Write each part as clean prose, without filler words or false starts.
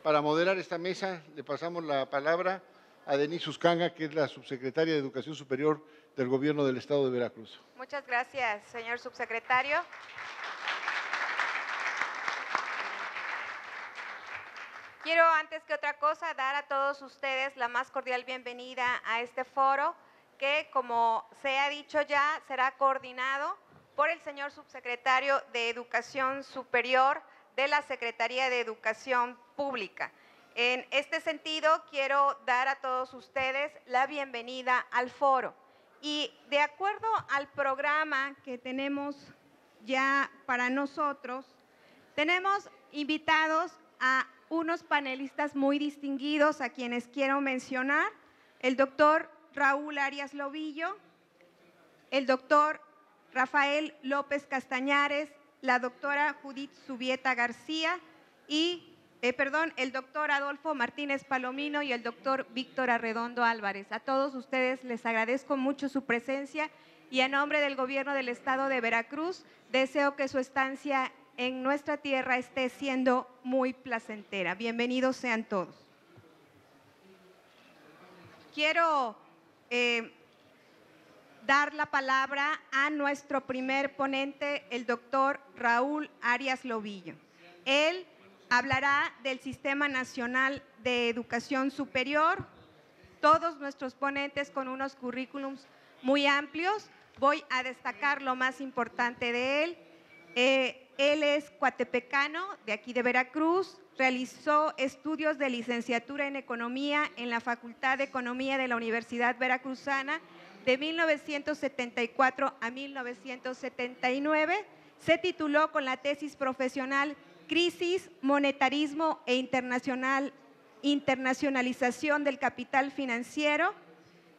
Para moderar esta mesa, le pasamos la palabra a Denise Uscanga, que es la subsecretaria de Educación Superior del Gobierno del Estado de Veracruz. Muchas gracias, señor subsecretario. Quiero, antes que otra cosa, dar a todos ustedes la más cordial bienvenida a este foro, que, como se ha dicho ya, será coordinado por el señor subsecretario de Educación Superior de la Secretaría de Educación Pública. En este sentido, quiero dar a todos ustedes la bienvenida al foro. Y de acuerdo al programa que tenemos ya para nosotros, tenemos invitados a unos panelistas muy distinguidos a quienes quiero mencionar: el doctor Raúl Arias Lobillo, el doctor Rafael López Castañares, la doctora Judith Zubieta García y, el doctor Adolfo Martínez Palomino y el doctor Víctor Arredondo Álvarez. A todos ustedes les agradezco mucho su presencia y a nombre del Gobierno del Estado de Veracruz deseo que su estancia en nuestra tierra esté siendo muy placentera. Bienvenidos sean todos. Quiero dar la palabra a nuestro primer ponente, el doctor Raúl Arias Lobillo. Él hablará del Sistema Nacional de Educación Superior. Todos nuestros ponentes con unos currículums muy amplios. Voy a destacar lo más importante de él. Él es coatepecano, de aquí de Veracruz, realizó estudios de licenciatura en Economía en la Facultad de Economía de la Universidad Veracruzana de 1974 a 1979, se tituló con la tesis profesional Crisis, Monetarismo e Internacionalización del Capital Financiero.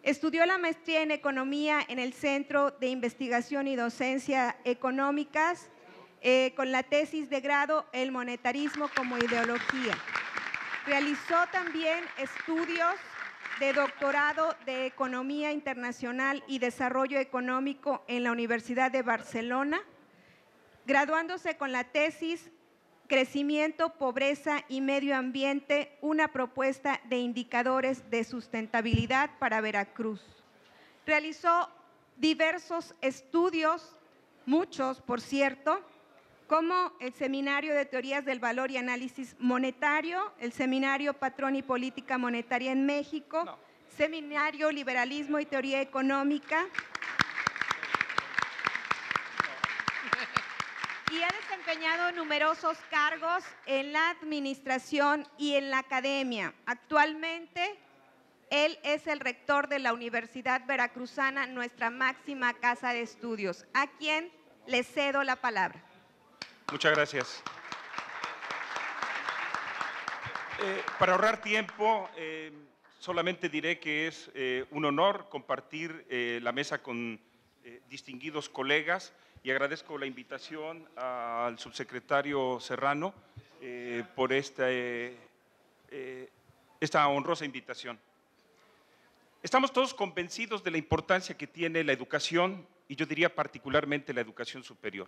Estudió la maestría en Economía en el Centro de Investigación y Docencia Económicas, con la tesis de grado El monetarismo como ideología. Realizó también estudios de doctorado de Economía Internacional y Desarrollo Económico en la Universidad de Barcelona, graduándose con la tesis Crecimiento, Pobreza y Medio Ambiente, una propuesta de indicadores de sustentabilidad para Veracruz. Realizó diversos estudios, muchos por cierto, como el Seminario de Teorías del Valor y Análisis Monetario, el Seminario Patrón y Política Monetaria en México, Seminario Liberalismo y Teoría Económica, y ha desempeñado numerosos cargos en la administración y en la academia. Actualmente, él es el rector de la Universidad Veracruzana, nuestra máxima casa de estudios, a quien le cedo la palabra. Muchas gracias. Para ahorrar tiempo, solamente diré que es un honor compartir la mesa con distinguidos colegas y agradezco la invitación al subsecretario Serrano por esta honrosa invitación. Estamos todos convencidos de la importancia que tiene la educación y yo diría particularmente la educación superior.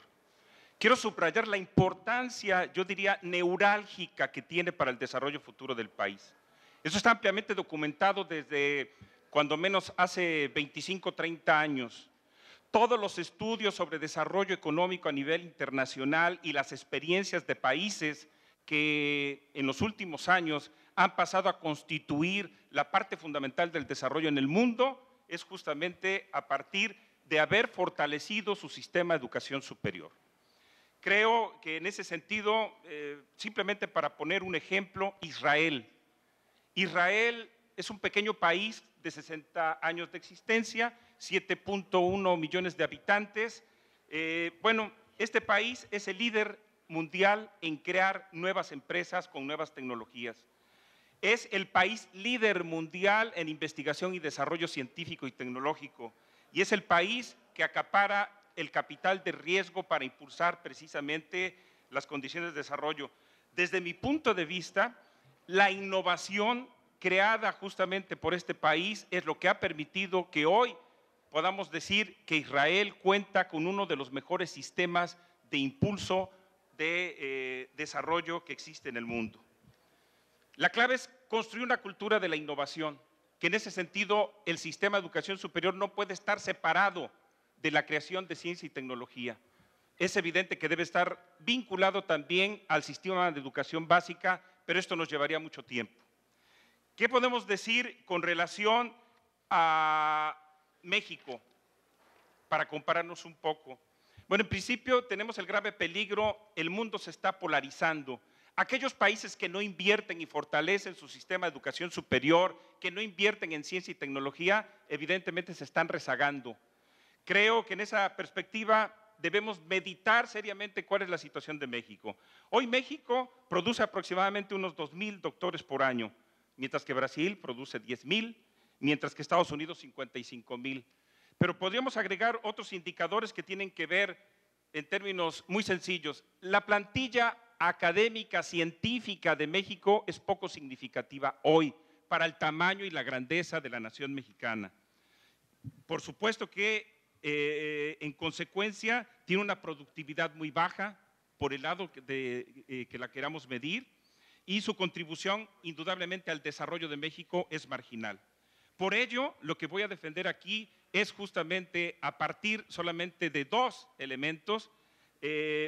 Quiero subrayar la importancia, yo diría, neurálgica que tiene para el desarrollo futuro del país. Eso está ampliamente documentado desde cuando menos hace 25, 30 años. Todos los estudios sobre desarrollo económico a nivel internacional y las experiencias de países que en los últimos años han pasado a constituir la parte fundamental del desarrollo en el mundo es justamente a partir de haber fortalecido su sistema de educación superior. Creo que en ese sentido, simplemente para poner un ejemplo, Israel. Israel es un pequeño país de 60 años de existencia, 7.1 millones de habitantes. Este país es el líder mundial en crear nuevas empresas con nuevas tecnologías. Es el país líder mundial en investigación y desarrollo científico y tecnológico. Y es el país que acapara el capital de riesgo para impulsar precisamente las condiciones de desarrollo. Desde mi punto de vista, la innovación creada justamente por este país es lo que ha permitido que hoy podamos decir que Israel cuenta con uno de los mejores sistemas de impulso de desarrollo que existe en el mundo. La clave es construir una cultura de la innovación, que en ese sentido el sistema de educación superior no puede estar separado de la creación de ciencia y tecnología. Es evidente que debe estar vinculado también al sistema de educación básica, pero esto nos llevaría mucho tiempo. ¿Qué podemos decir con relación a México, para compararnos un poco? Bueno, en principio tenemos el grave peligro, el mundo se está polarizando. Aquellos países que no invierten y fortalecen su sistema de educación superior, que no invierten en ciencia y tecnología, evidentemente se están rezagando. Creo que en esa perspectiva debemos meditar seriamente cuál es la situación de México. Hoy México produce aproximadamente unos 2,000 doctores por año, mientras que Brasil produce 10,000, mientras que Estados Unidos 55,000. Pero podríamos agregar otros indicadores que tienen que ver en términos muy sencillos. La plantilla académica, científica de México es poco significativa hoy para el tamaño y la grandeza de la nación mexicana. Por supuesto que en consecuencia tiene una productividad muy baja por el lado que la queramos medir, y su contribución indudablemente al desarrollo de México es marginal. Por ello, lo que voy a defender aquí es justamente, a partir solamente de dos elementos,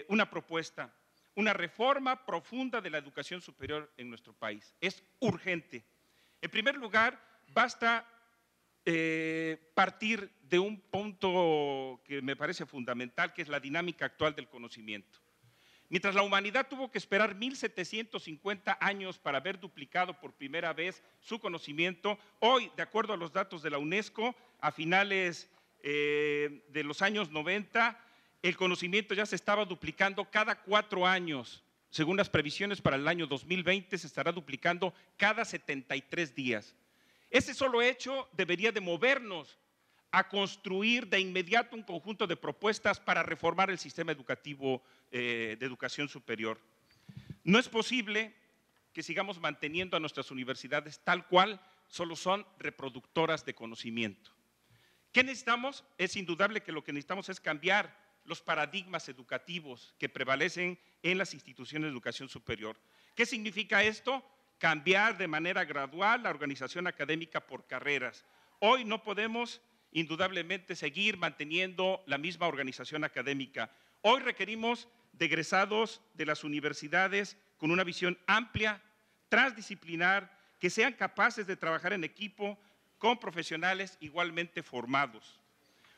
una propuesta, una reforma profunda de la educación superior en nuestro país. Es urgente. En primer lugar, basta partir de un punto que me parece fundamental, que es la dinámica actual del conocimiento. Mientras la humanidad tuvo que esperar 1750 años para haber duplicado por primera vez su conocimiento, hoy, de acuerdo a los datos de la UNESCO, a finales de los años 90, el conocimiento ya se estaba duplicando cada 4 años. Según las previsiones para el año 2020, se estará duplicando cada 73 días. Ese solo hecho debería de movernos a construir de inmediato un conjunto de propuestas para reformar el sistema educativo de educación superior. No es posible que sigamos manteniendo a nuestras universidades tal cual, solo son reproductoras de conocimiento. ¿Qué necesitamos? Es indudable que lo que necesitamos es cambiar los paradigmas educativos que prevalecen en las instituciones de educación superior. ¿Qué significa esto? Cambiar de manera gradual la organización académica por carreras. Hoy no podemos indudablemente seguir manteniendo la misma organización académica. Hoy requerimos de egresados de las universidades con una visión amplia, transdisciplinar, que sean capaces de trabajar en equipo con profesionales igualmente formados.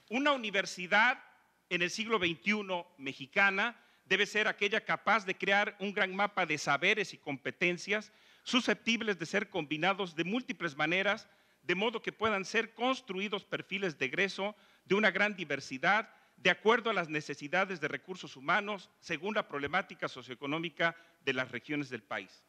Una universidad en el siglo XXI mexicana debe ser aquella capaz de crear un gran mapa de saberes y competencias susceptibles de ser combinados de múltiples maneras, de modo que puedan ser construidos perfiles de egreso de una gran diversidad, de acuerdo a las necesidades de recursos humanos, según la problemática socioeconómica de las regiones del país.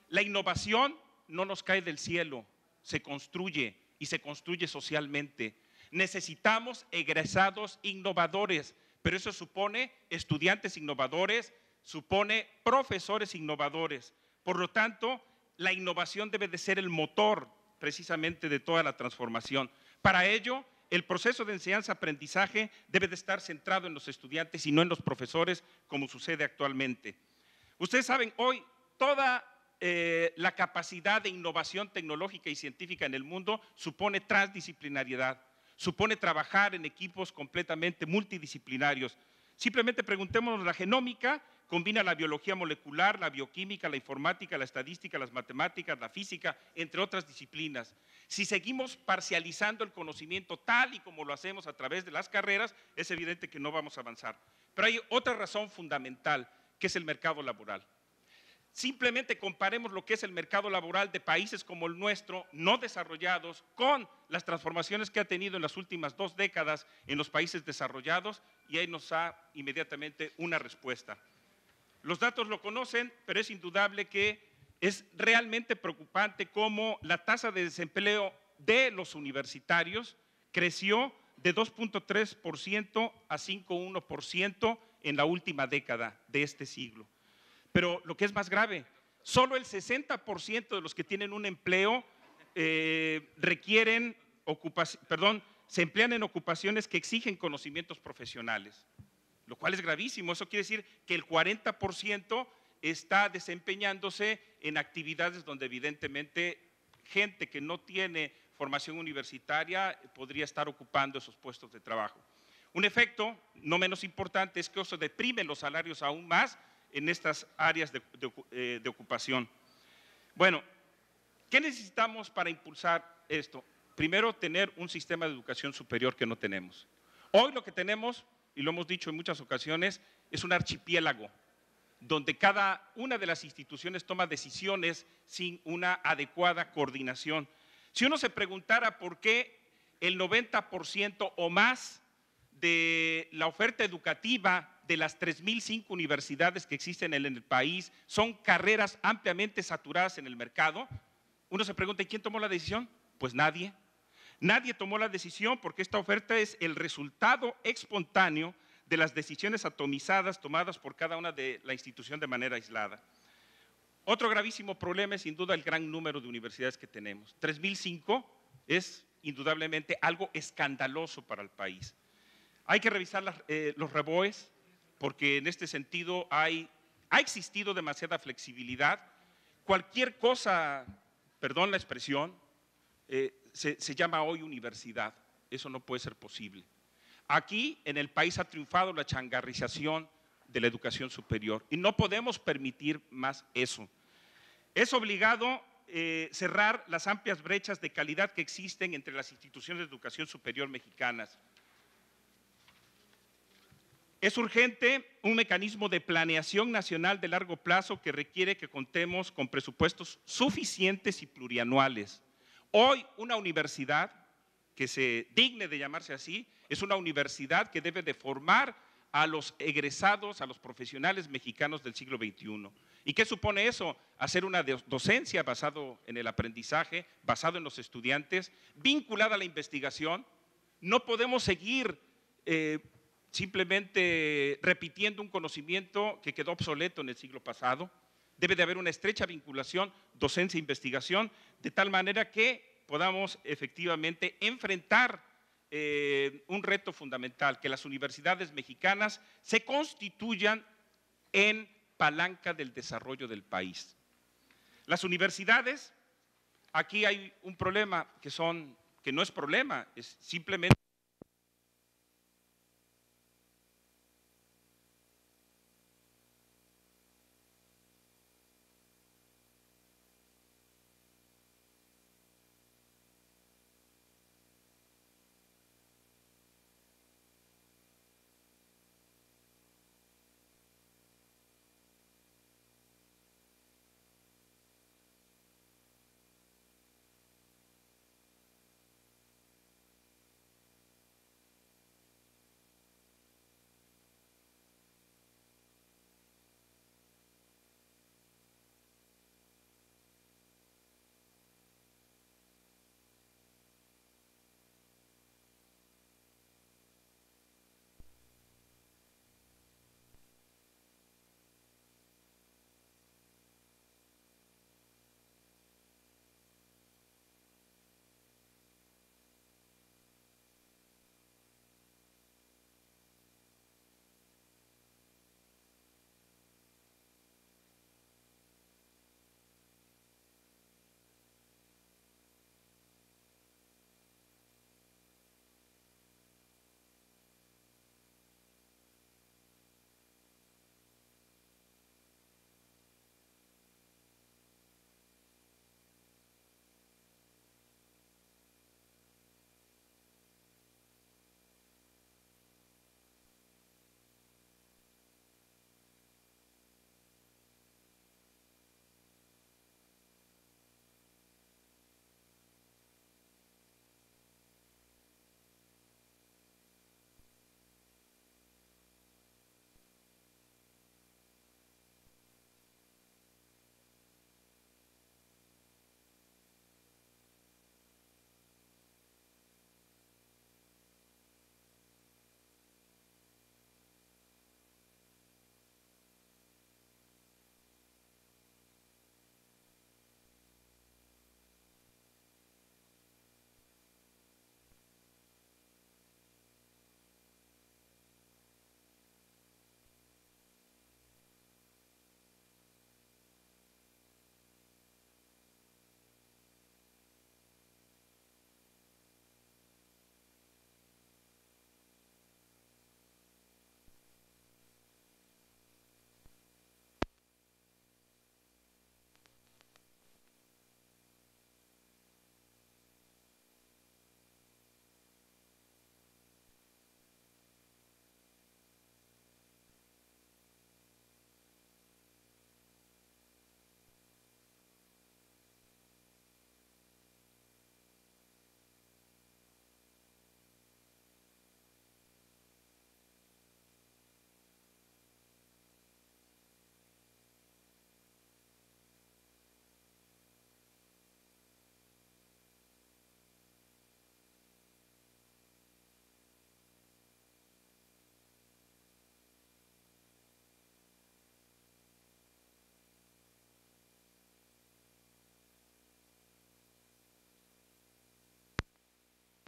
La innovación no nos cae del cielo, se construye y se construye socialmente. Necesitamos egresados innovadores, pero eso supone estudiantes innovadores, supone profesores innovadores. Por lo tanto, la innovación debe de ser el motor precisamente de toda la transformación. Para ello, el proceso de enseñanza-aprendizaje debe de estar centrado en los estudiantes y no en los profesores, como sucede actualmente. Ustedes saben, hoy toda la capacidad de innovación tecnológica y científica en el mundo supone transdisciplinariedad, supone trabajar en equipos completamente multidisciplinarios. Simplemente preguntémonos, la genómica combina la biología molecular, la bioquímica, la informática, la estadística, las matemáticas, la física, entre otras disciplinas. Si seguimos parcializando el conocimiento tal y como lo hacemos a través de las carreras, es evidente que no vamos a avanzar. Pero hay otra razón fundamental, que es el mercado laboral. Simplemente comparemos lo que es el mercado laboral de países como el nuestro, no desarrollados, con las transformaciones que ha tenido en las últimas 2 décadas en los países desarrollados, y ahí nos da inmediatamente una respuesta. Los datos lo conocen, pero es indudable que es realmente preocupante cómo la tasa de desempleo de los universitarios creció de 2,3% a 5,1% en la última década de este siglo. Pero lo que es más grave, solo el 60% de los que tienen un empleo se emplean en ocupaciones que exigen conocimientos profesionales, lo cual es gravísimo. Eso quiere decir que el 40% está desempeñándose en actividades donde evidentemente gente que no tiene formación universitaria podría estar ocupando esos puestos de trabajo. Un efecto no menos importante es que eso deprime los salarios aún más en estas áreas de ocupación. Bueno, ¿qué necesitamos para impulsar esto? Primero, tener un sistema de educación superior que no tenemos. Hoy lo que tenemos, y lo hemos dicho en muchas ocasiones, es un archipiélago donde cada una de las instituciones toma decisiones sin una adecuada coordinación. Si uno se preguntara por qué el 90% o más de la oferta educativa de las 3.005 universidades que existen en el país son carreras ampliamente saturadas en el mercado, uno se pregunta, ¿y quién tomó la decisión? Pues nadie. Nadie tomó la decisión porque esta oferta es el resultado espontáneo de las decisiones atomizadas tomadas por cada una de la institución de manera aislada. Otro gravísimo problema es sin duda el gran número de universidades que tenemos. 3.005 es indudablemente algo escandaloso para el país. Hay que revisar los REBOEs porque en este sentido ha existido demasiada flexibilidad. Cualquier cosa, perdón la expresión, se llama hoy universidad. Eso no puede ser posible. Aquí en el país ha triunfado la changarrización de la educación superior y no podemos permitir más eso. Es obligado cerrar las amplias brechas de calidad que existen entre las instituciones de educación superior mexicanas. Es urgente un mecanismo de planeación nacional de largo plazo que requiere que contemos con presupuestos suficientes y plurianuales. Hoy una universidad que se digne de llamarse así, es una universidad que debe de formar a los egresados, a los profesionales mexicanos del siglo XXI. ¿Y qué supone eso? Hacer una docencia basado en el aprendizaje, basado en los estudiantes, vinculada a la investigación. No podemos seguir simplemente repitiendo un conocimiento que quedó obsoleto en el siglo pasado. Debe de haber una estrecha vinculación docencia-investigación, de tal manera que podamos efectivamente enfrentar un reto fundamental, que las universidades mexicanas se constituyan en palanca del desarrollo del país. Las universidades, aquí hay un problema que no es problema, es simplemente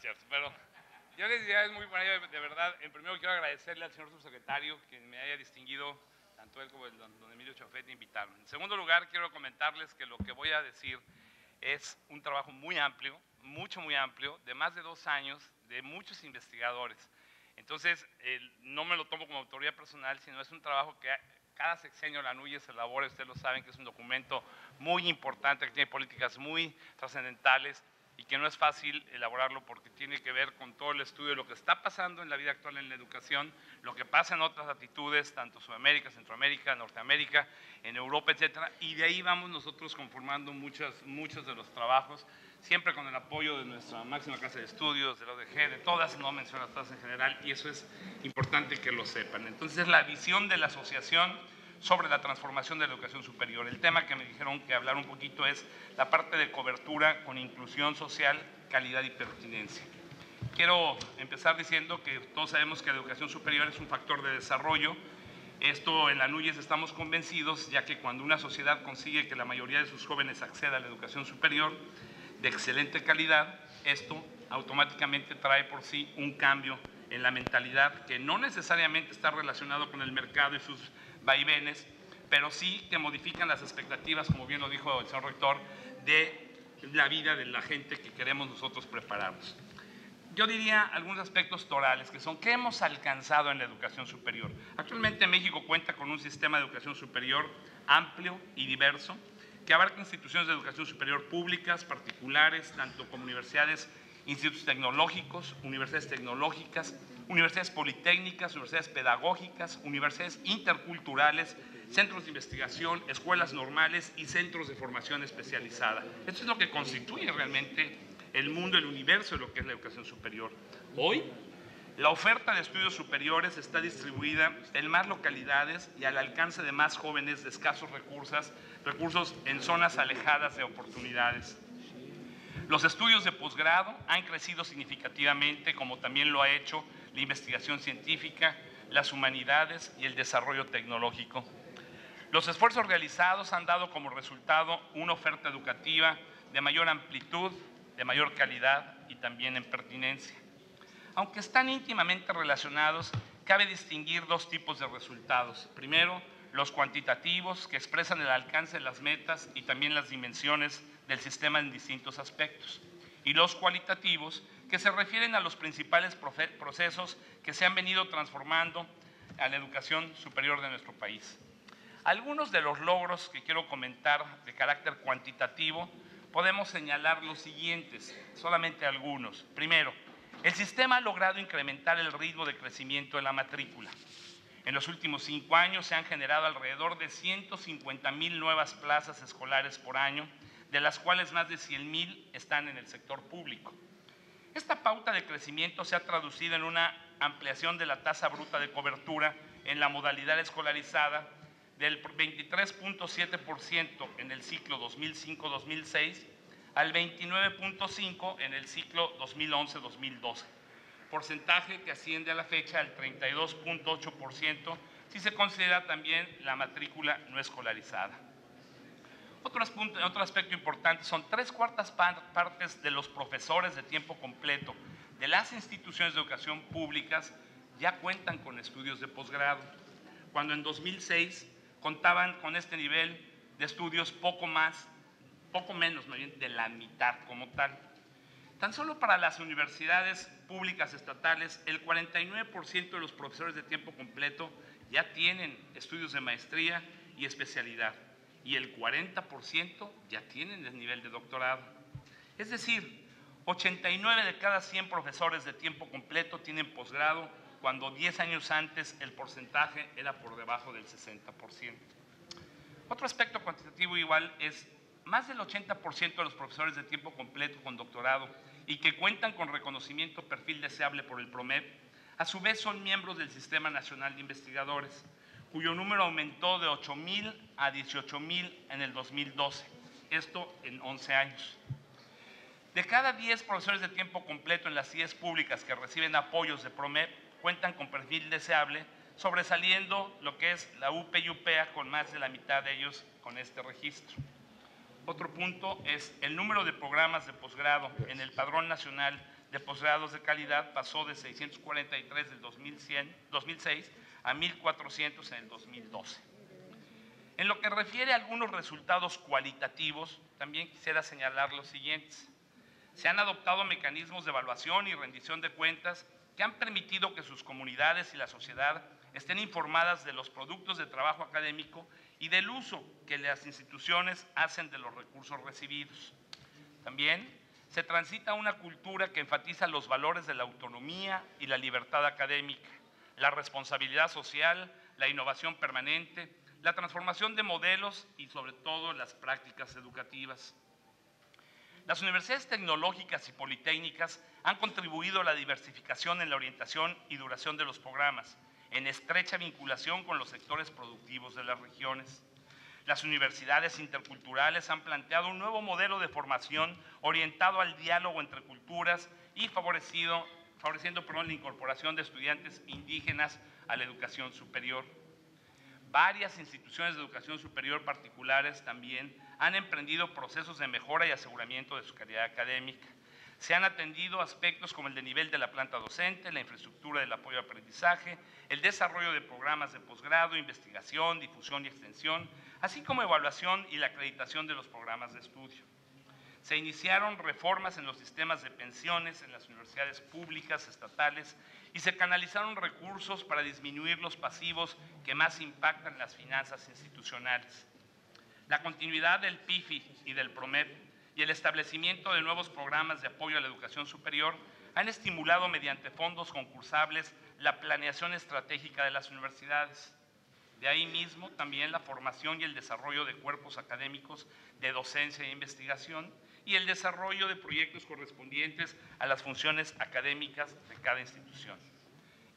cierto, pero yo les diría, es muy buena, de verdad. En primero quiero agradecerle al señor subsecretario que me haya distinguido, tanto él como el don Emilio Chafet, de invitarme. En segundo lugar, quiero comentarles que lo que voy a decir es un trabajo muy amplio, muy amplio, de más de 2 años, de muchos investigadores. Entonces, no me lo tomo como autoría personal, sino es un trabajo que cada sexenio la NUYES se elabora, ustedes lo saben, que es un documento muy importante, que tiene políticas muy trascendentales y que no es fácil elaborarlo porque tiene que ver con todo el estudio de lo que está pasando en la vida actual en la educación, lo que pasa en otras latitudes, tanto Sudamérica, Centroamérica, Norteamérica, en Europa, etcétera, y de ahí vamos nosotros conformando muchos de los trabajos, siempre con el apoyo de nuestra máxima casa de estudios, de la ODG, de todas, no menciono todas en general, y eso es importante que lo sepan. Entonces, la visión de la asociación sobre la transformación de la educación superior. El tema que me dijeron que hablar un poquito es la parte de cobertura con inclusión social, calidad y pertinencia. Quiero empezar diciendo que todos sabemos que la educación superior es un factor de desarrollo. Esto en la NUYES estamos convencidos, ya que cuando una sociedad consigue que la mayoría de sus jóvenes acceda a la educación superior de excelente calidad, esto automáticamente trae por sí un cambio en la mentalidad que no necesariamente está relacionado con el mercado y sus vaivenes, pero sí que modifican las expectativas, como bien lo dijo el señor rector, de la vida de la gente que queremos nosotros prepararnos. Yo diría algunos aspectos torales, que son ¿qué hemos alcanzado en la educación superior? Actualmente México cuenta con un sistema de educación superior amplio y diverso, que abarca instituciones de educación superior públicas, particulares, tanto como universidades, institutos tecnológicos, universidades tecnológicas, universidades politécnicas, universidades pedagógicas, universidades interculturales, centros de investigación, escuelas normales y centros de formación especializada. Esto es lo que constituye realmente el mundo, el universo de lo que es la educación superior. Hoy, la oferta de estudios superiores está distribuida en más localidades y al alcance de más jóvenes de escasos recursos en zonas alejadas de oportunidades. Los estudios de posgrado han crecido significativamente, como también lo ha hecho la investigación científica, las humanidades y el desarrollo tecnológico. Los esfuerzos realizados han dado como resultado una oferta educativa de mayor amplitud, de mayor calidad y también en pertinencia. Aunque están íntimamente relacionados, cabe distinguir 2 tipos de resultados. Primero, los cuantitativos, que expresan el alcance de las metas y también las dimensiones del sistema en distintos aspectos. Y los cualitativos, que se refieren a los principales procesos que se han venido transformando a la educación superior de nuestro país. Algunos de los logros que quiero comentar de carácter cuantitativo, podemos señalar los siguientes, solamente algunos. Primero, el sistema ha logrado incrementar el ritmo de crecimiento de la matrícula. En los últimos 5 años se han generado alrededor de 150,000 nuevas plazas escolares por año, de las cuales más de 100,000 están en el sector público. Esta pauta de crecimiento se ha traducido en una ampliación de la tasa bruta de cobertura en la modalidad escolarizada del 23.7% en el ciclo 2005-2006 al 29.5% en el ciclo 2011-2012, porcentaje que asciende a la fecha al 32.8% si se considera también la matrícula no escolarizada. Otro aspecto importante son 3/4 partes de los profesores de tiempo completo de las instituciones de educación públicas ya cuentan con estudios de posgrado, cuando en 2006 contaban con este nivel de estudios poco menos de la mitad como tal. Tan solo para las universidades públicas estatales, el 49% de los profesores de tiempo completo ya tienen estudios de maestría y especialidad, y el 40% ya tienen el nivel de doctorado. Es decir, 89 de cada 100 profesores de tiempo completo tienen posgrado, cuando 10 años antes el porcentaje era por debajo del 60%. Otro aspecto cuantitativo igual es más del 80% de los profesores de tiempo completo con doctorado y que cuentan con reconocimiento perfil deseable por el PROMEP, a su vez son miembros del Sistema Nacional de Investigadores, cuyo número aumentó de 8,000 a 18,000 en el 2012, esto en 11 años. De cada 10 profesores de tiempo completo en las IES públicas que reciben apoyos de PROMEP, cuentan con perfil deseable, sobresaliendo lo que es la UP y UPEA, con más de la mitad de ellos con este registro. Otro punto es el número de programas de posgrado en el Padrón Nacional de posgrados de calidad pasó de 643 del 2006 a 1.400 en el 2012. En lo que refiere a algunos resultados cualitativos, también quisiera señalar los siguientes. Se han adoptado mecanismos de evaluación y rendición de cuentas que han permitido que sus comunidades y la sociedad estén informadas de los productos de trabajo académico y del uso que las instituciones hacen de los recursos recibidos. También se transita una cultura que enfatiza los valores de la autonomía y la libertad académica, la responsabilidad social, la innovación permanente, la transformación de modelos y sobre todo las prácticas educativas. Las universidades tecnológicas y politécnicas han contribuido a la diversificación en la orientación y duración de los programas, en estrecha vinculación con los sectores productivos de las regiones. Las universidades interculturales han planteado un nuevo modelo de formación orientado al diálogo entre culturas y favoreciendo la incorporación de estudiantes indígenas a la educación superior. Varias instituciones de educación superior particulares también han emprendido procesos de mejora y aseguramiento de su calidad académica. Se han atendido aspectos como el de nivel de la planta docente, la infraestructura del apoyo al aprendizaje, el desarrollo de programas de posgrado, investigación, difusión y extensión, así como evaluación y la acreditación de los programas de estudio. Se iniciaron reformas en los sistemas de pensiones en las universidades públicas, estatales, y se canalizaron recursos para disminuir los pasivos que más impactan las finanzas institucionales. La continuidad del PIFI y del PROMEP y el establecimiento de nuevos programas de apoyo a la educación superior han estimulado mediante fondos concursables la planeación estratégica de las universidades. De ahí mismo también la formación y el desarrollo de cuerpos académicos de docencia e investigación y el desarrollo de proyectos correspondientes a las funciones académicas de cada institución.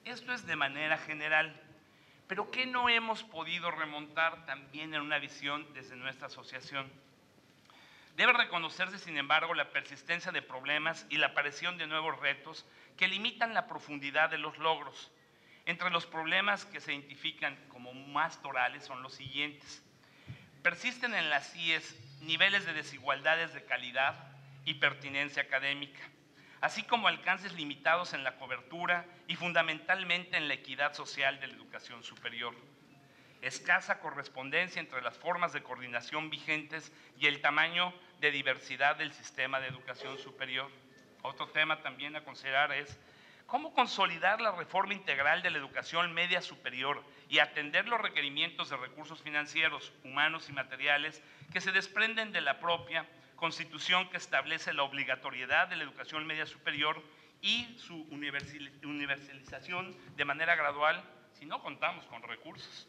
Esto es de manera general, pero ¿qué no hemos podido remontar también en una visión desde nuestra asociación? Debe reconocerse, sin embargo, la persistencia de problemas y la aparición de nuevos retos que limitan la profundidad de los logros. Entre los problemas que se identifican como más torales son los siguientes. Persisten en las CIES niveles de desigualdades de calidad y pertinencia académica, así como alcances limitados en la cobertura y fundamentalmente en la equidad social de la educación superior. Escasa correspondencia entre las formas de coordinación vigentes y el tamaño de diversidad del sistema de educación superior. Otro tema también a considerar es cómo consolidar la reforma integral de la educación media superior y atender los requerimientos de recursos financieros, humanos y materiales que se desprenden de la propia Constitución, que establece la obligatoriedad de la educación media superior y su universalización de manera gradual si no contamos con recursos.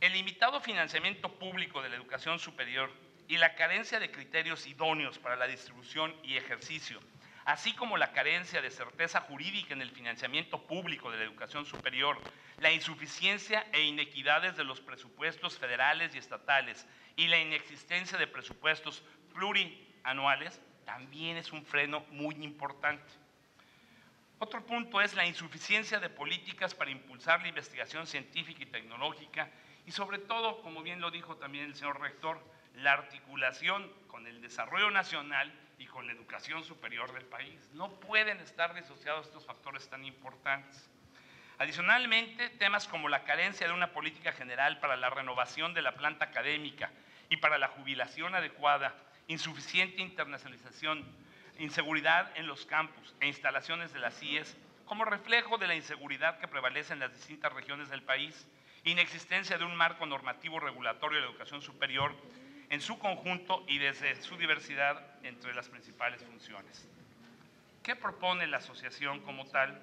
El limitado financiamiento público de la educación superior y la carencia de criterios idóneos para la distribución y ejercicio, así como la carencia de certeza jurídica en el financiamiento público de la educación superior, la insuficiencia e inequidades de los presupuestos federales y estatales y la inexistencia de presupuestos plurianuales también es un freno muy importante. Otro punto es la insuficiencia de políticas para impulsar la investigación científica y tecnológica y sobre todo, como bien lo dijo también el señor rector, la articulación con el desarrollo nacional y con la educación superior del país. No pueden estar disociados estos factores tan importantes. Adicionalmente, temas como la carencia de una política general para la renovación de la planta académica y para la jubilación adecuada, insuficiente internacionalización, inseguridad en los campus e instalaciones de las CIES, como reflejo de la inseguridad que prevalece en las distintas regiones del país, inexistencia de un marco normativo regulatorio de la educación superior en su conjunto y desde su diversidad entre las principales funciones. ¿Qué propone la asociación como tal?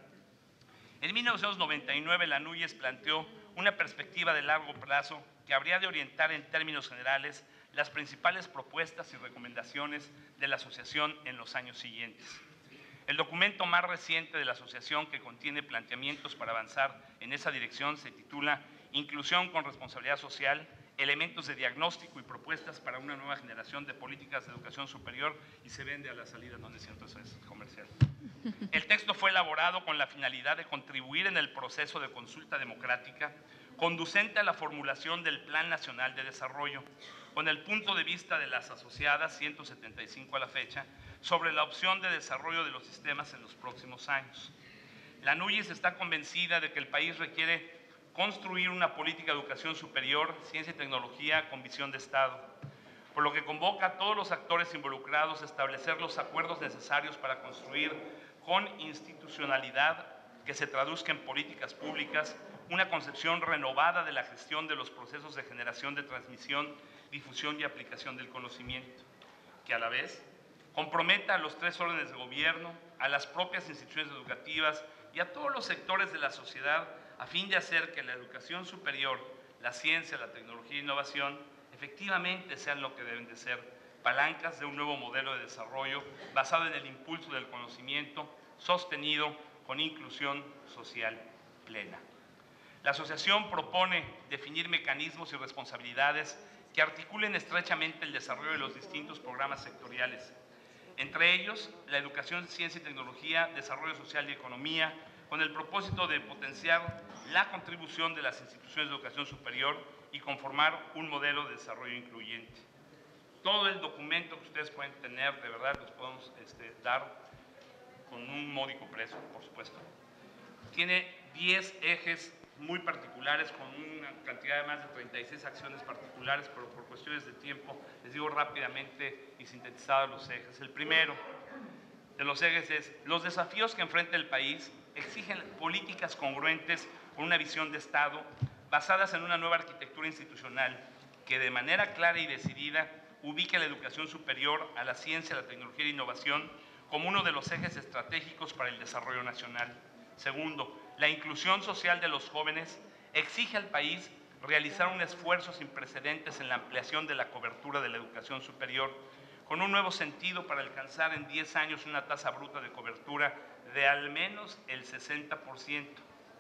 En 1999 la NUYES planteó una perspectiva de largo plazo que habría de orientar en términos generales las principales propuestas y recomendaciones de la asociación en los años siguientes. El documento más reciente de la asociación que contiene planteamientos para avanzar en esa dirección se titula Inclusión con responsabilidad social, elementos de diagnóstico y propuestas para una nueva generación de políticas de educación superior, y se vende a la salida, no es cierto, eso es comercial. El texto fue elaborado con la finalidad de contribuir en el proceso de consulta democrática conducente a la formulación del Plan Nacional de Desarrollo, con el punto de vista de las asociadas, 175 a la fecha, sobre la opción de desarrollo de los sistemas en los próximos años. La NUYES está convencida de que el país requiere construir una política de educación superior, ciencia y tecnología con visión de Estado, por lo que convoca a todos los actores involucrados a establecer los acuerdos necesarios para construir con institucionalidad que se traduzca en políticas públicas una concepción renovada de la gestión de los procesos de generación, de transmisión, difusión y aplicación del conocimiento, que a la vez comprometa a los tres órdenes de gobierno, a las propias instituciones educativas y a todos los sectores de la sociedad a fin de hacer que la educación superior, la ciencia, la tecnología e innovación efectivamente sean lo que deben de ser, palancas de un nuevo modelo de desarrollo basado en el impulso del conocimiento, sostenido con inclusión social plena. La asociación propone definir mecanismos y responsabilidades que articulen estrechamente el desarrollo de los distintos programas sectoriales, entre ellos la educación, ciencia y tecnología, desarrollo social y economía, con el propósito de potenciar la contribución de las instituciones de educación superior y conformar un modelo de desarrollo incluyente. Todo el documento que ustedes pueden tener, de verdad, los podemos dar con un módico precio, por supuesto. Tiene 10 ejes muy particulares con una cantidad de más de 36 acciones particulares, pero por cuestiones de tiempo les digo rápidamente y sintetizados los ejes. El primero de los ejes es: los desafíos que enfrenta el país exigen políticas congruentes con una visión de Estado basadas en una nueva arquitectura institucional que de manera clara y decidida ubique la educación superior, a la ciencia, la tecnología e innovación como uno de los ejes estratégicos para el desarrollo nacional. Segundo, la inclusión social de los jóvenes exige al país realizar un esfuerzo sin precedentes en la ampliación de la cobertura de la educación superior, con un nuevo sentido para alcanzar en 10 años una tasa bruta de cobertura de al menos el 60%,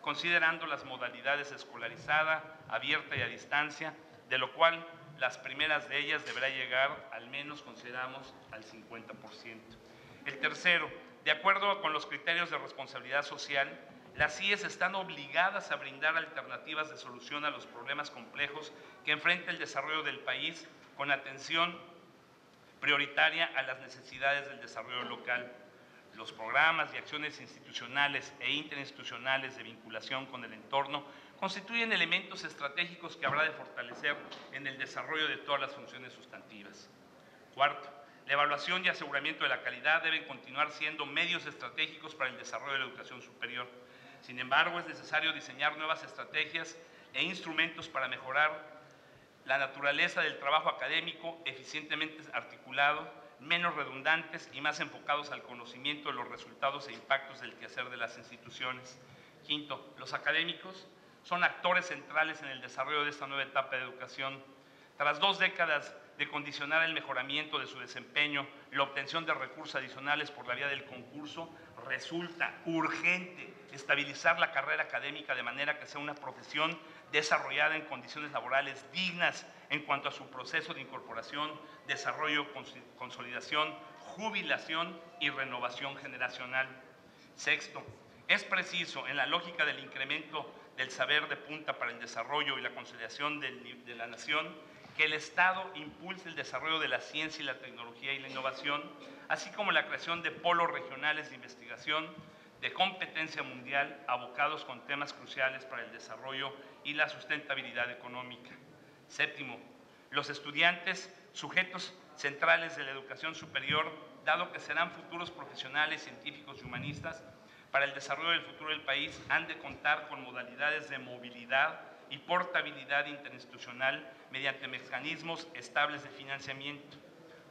considerando las modalidades escolarizada, abierta y a distancia, de lo cual las primeras de ellas deberá llegar al menos, consideramos, al 50%. El tercero, de acuerdo con los criterios de responsabilidad social, las CIES están obligadas a brindar alternativas de solución a los problemas complejos que enfrenta el desarrollo del país, con atención prioritaria a las necesidades del desarrollo local. Los programas y acciones institucionales e interinstitucionales de vinculación con el entorno constituyen elementos estratégicos que habrá de fortalecer en el desarrollo de todas las funciones sustantivas. Cuarto, la evaluación y aseguramiento de la calidad deben continuar siendo medios estratégicos para el desarrollo de la educación superior. Sin embargo, es necesario diseñar nuevas estrategias e instrumentos para mejorar la naturaleza del trabajo académico, eficientemente articulado, menos redundantes y más enfocados al conocimiento de los resultados e impactos del quehacer de las instituciones. Quinto, los académicos son actores centrales en el desarrollo de esta nueva etapa de educación. Tras 2 décadas de condicionar el mejoramiento de su desempeño, la obtención de recursos adicionales por la vía del concurso, resulta urgente estabilizar la carrera académica de manera que sea una profesión desarrollada en condiciones laborales dignas en cuanto a su proceso de incorporación, desarrollo, consolidación, jubilación y renovación generacional. Sexto, es preciso, en la lógica del incremento del saber de punta para el desarrollo y la consolidación de la nación, que el Estado impulse el desarrollo de la ciencia y la tecnología y la innovación, así como la creación de polos regionales de investigación de competencia mundial abocados con temas cruciales para el desarrollo y la sustentabilidad económica. Séptimo, los estudiantes, sujetos centrales de la educación superior, dado que serán futuros profesionales, científicos y humanistas, para el desarrollo del futuro del país, han de contar con modalidades de movilidad y portabilidad interinstitucional mediante mecanismos estables de financiamiento.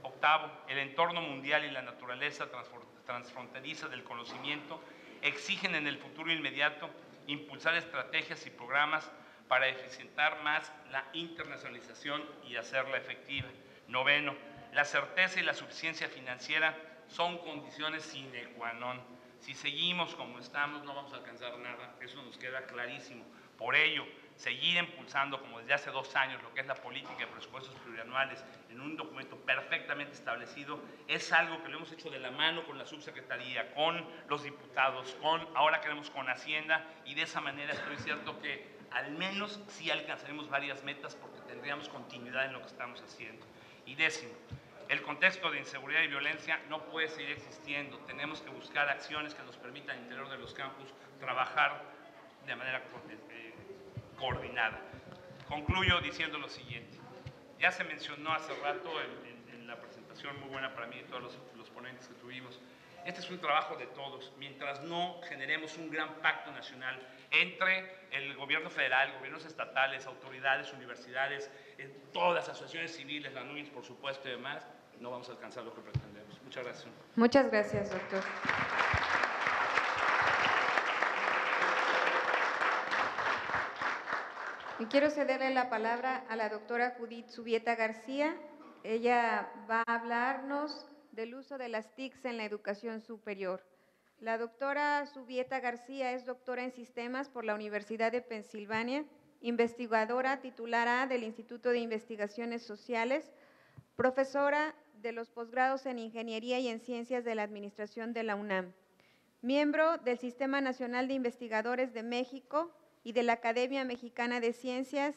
Octavo, el entorno mundial y la naturaleza transfronteriza del conocimiento exigen en el futuro inmediato impulsar estrategias y programas para eficientar más la internacionalización y hacerla efectiva. Noveno, la certeza y la suficiencia financiera son condiciones sine qua non. Si seguimos como estamos, no vamos a alcanzar nada, eso nos queda clarísimo. Por ello, seguir impulsando, como desde hace 2 años, lo que es la política de presupuestos plurianuales en un documento perfectamente establecido, es algo que lo hemos hecho de la mano con la subsecretaría, con los diputados, ahora queremos con Hacienda, y de esa manera estoy cierto que al menos sí alcanzaremos varias metas porque tendríamos continuidad en lo que estamos haciendo. Y décimo, El contexto de inseguridad y violencia no puede seguir existiendo. Tenemos que buscar acciones que nos permitan al interior de los campus trabajar de manera coordinada. Concluyo diciendo lo siguiente. Ya se mencionó hace rato en la presentación muy buena para mí de todos los ponentes que tuvimos. Este es un trabajo de todos. Mientras no generemos un gran pacto nacional entre el gobierno federal, gobiernos estatales, autoridades, universidades, todas las asociaciones civiles, la NUINS, por supuesto, y demás, no vamos a alcanzar lo que pretendemos. Muchas gracias. Muchas gracias, doctor. Y quiero cederle la palabra a la doctora Judith Zubieta García. Ella va a hablarnos del uso de las TICs en la educación superior. La doctora Zubieta García es doctora en sistemas por la Universidad de Pensilvania, investigadora titular A del Instituto de Investigaciones Sociales, profesora de los posgrados en Ingeniería y en Ciencias de la Administración de la UNAM, miembro del Sistema Nacional de Investigadores de México y de la Academia Mexicana de Ciencias.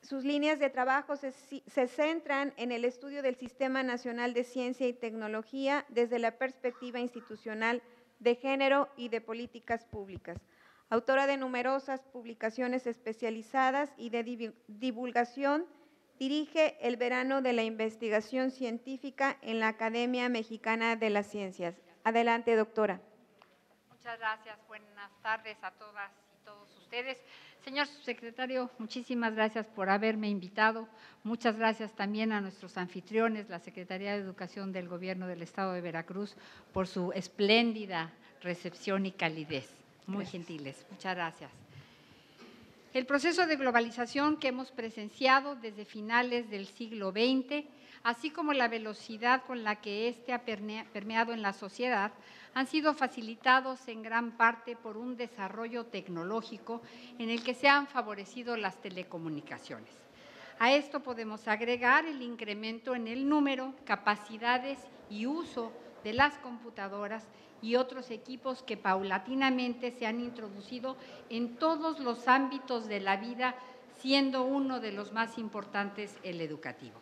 Sus líneas de trabajo se centran en el estudio del Sistema Nacional de Ciencia y Tecnología desde la perspectiva institucional de género y de políticas públicas. Autora de numerosas publicaciones especializadas y de divulgación, dirige el Verano de la Investigación Científica en la Academia Mexicana de las Ciencias. Adelante, doctora. Muchas gracias. Buenas tardes a todas y todos ustedes. Señor subsecretario, muchísimas gracias por haberme invitado. Muchas gracias también a nuestros anfitriones, la Secretaría de Educación del Gobierno del Estado de Veracruz, por su espléndida recepción y calidez. Muy gentiles. Muchas gracias. El proceso de globalización que hemos presenciado desde finales del siglo XX, así como la velocidad con la que éste ha permeado en la sociedad, han sido facilitados en gran parte por un desarrollo tecnológico en el que se han favorecido las telecomunicaciones. A esto podemos agregar el incremento en el número, capacidades y uso de las computadoras y otros equipos que paulatinamente se han introducido en todos los ámbitos de la vida, siendo uno de los más importantes el educativo.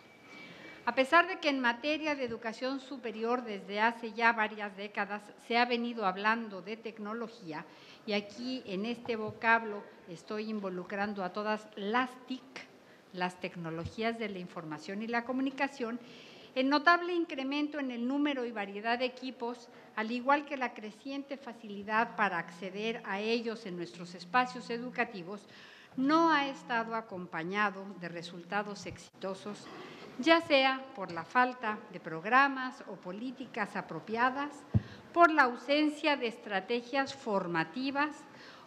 A pesar de que en materia de educación superior desde hace ya varias décadas se ha venido hablando de tecnología, y aquí en este vocablo estoy involucrando a todas las TIC, las tecnologías de la información y la comunicación, el notable incremento en el número y variedad de equipos, al igual que la creciente facilidad para acceder a ellos en nuestros espacios educativos, no ha estado acompañado de resultados exitosos, ya sea por la falta de programas o políticas apropiadas, por la ausencia de estrategias formativas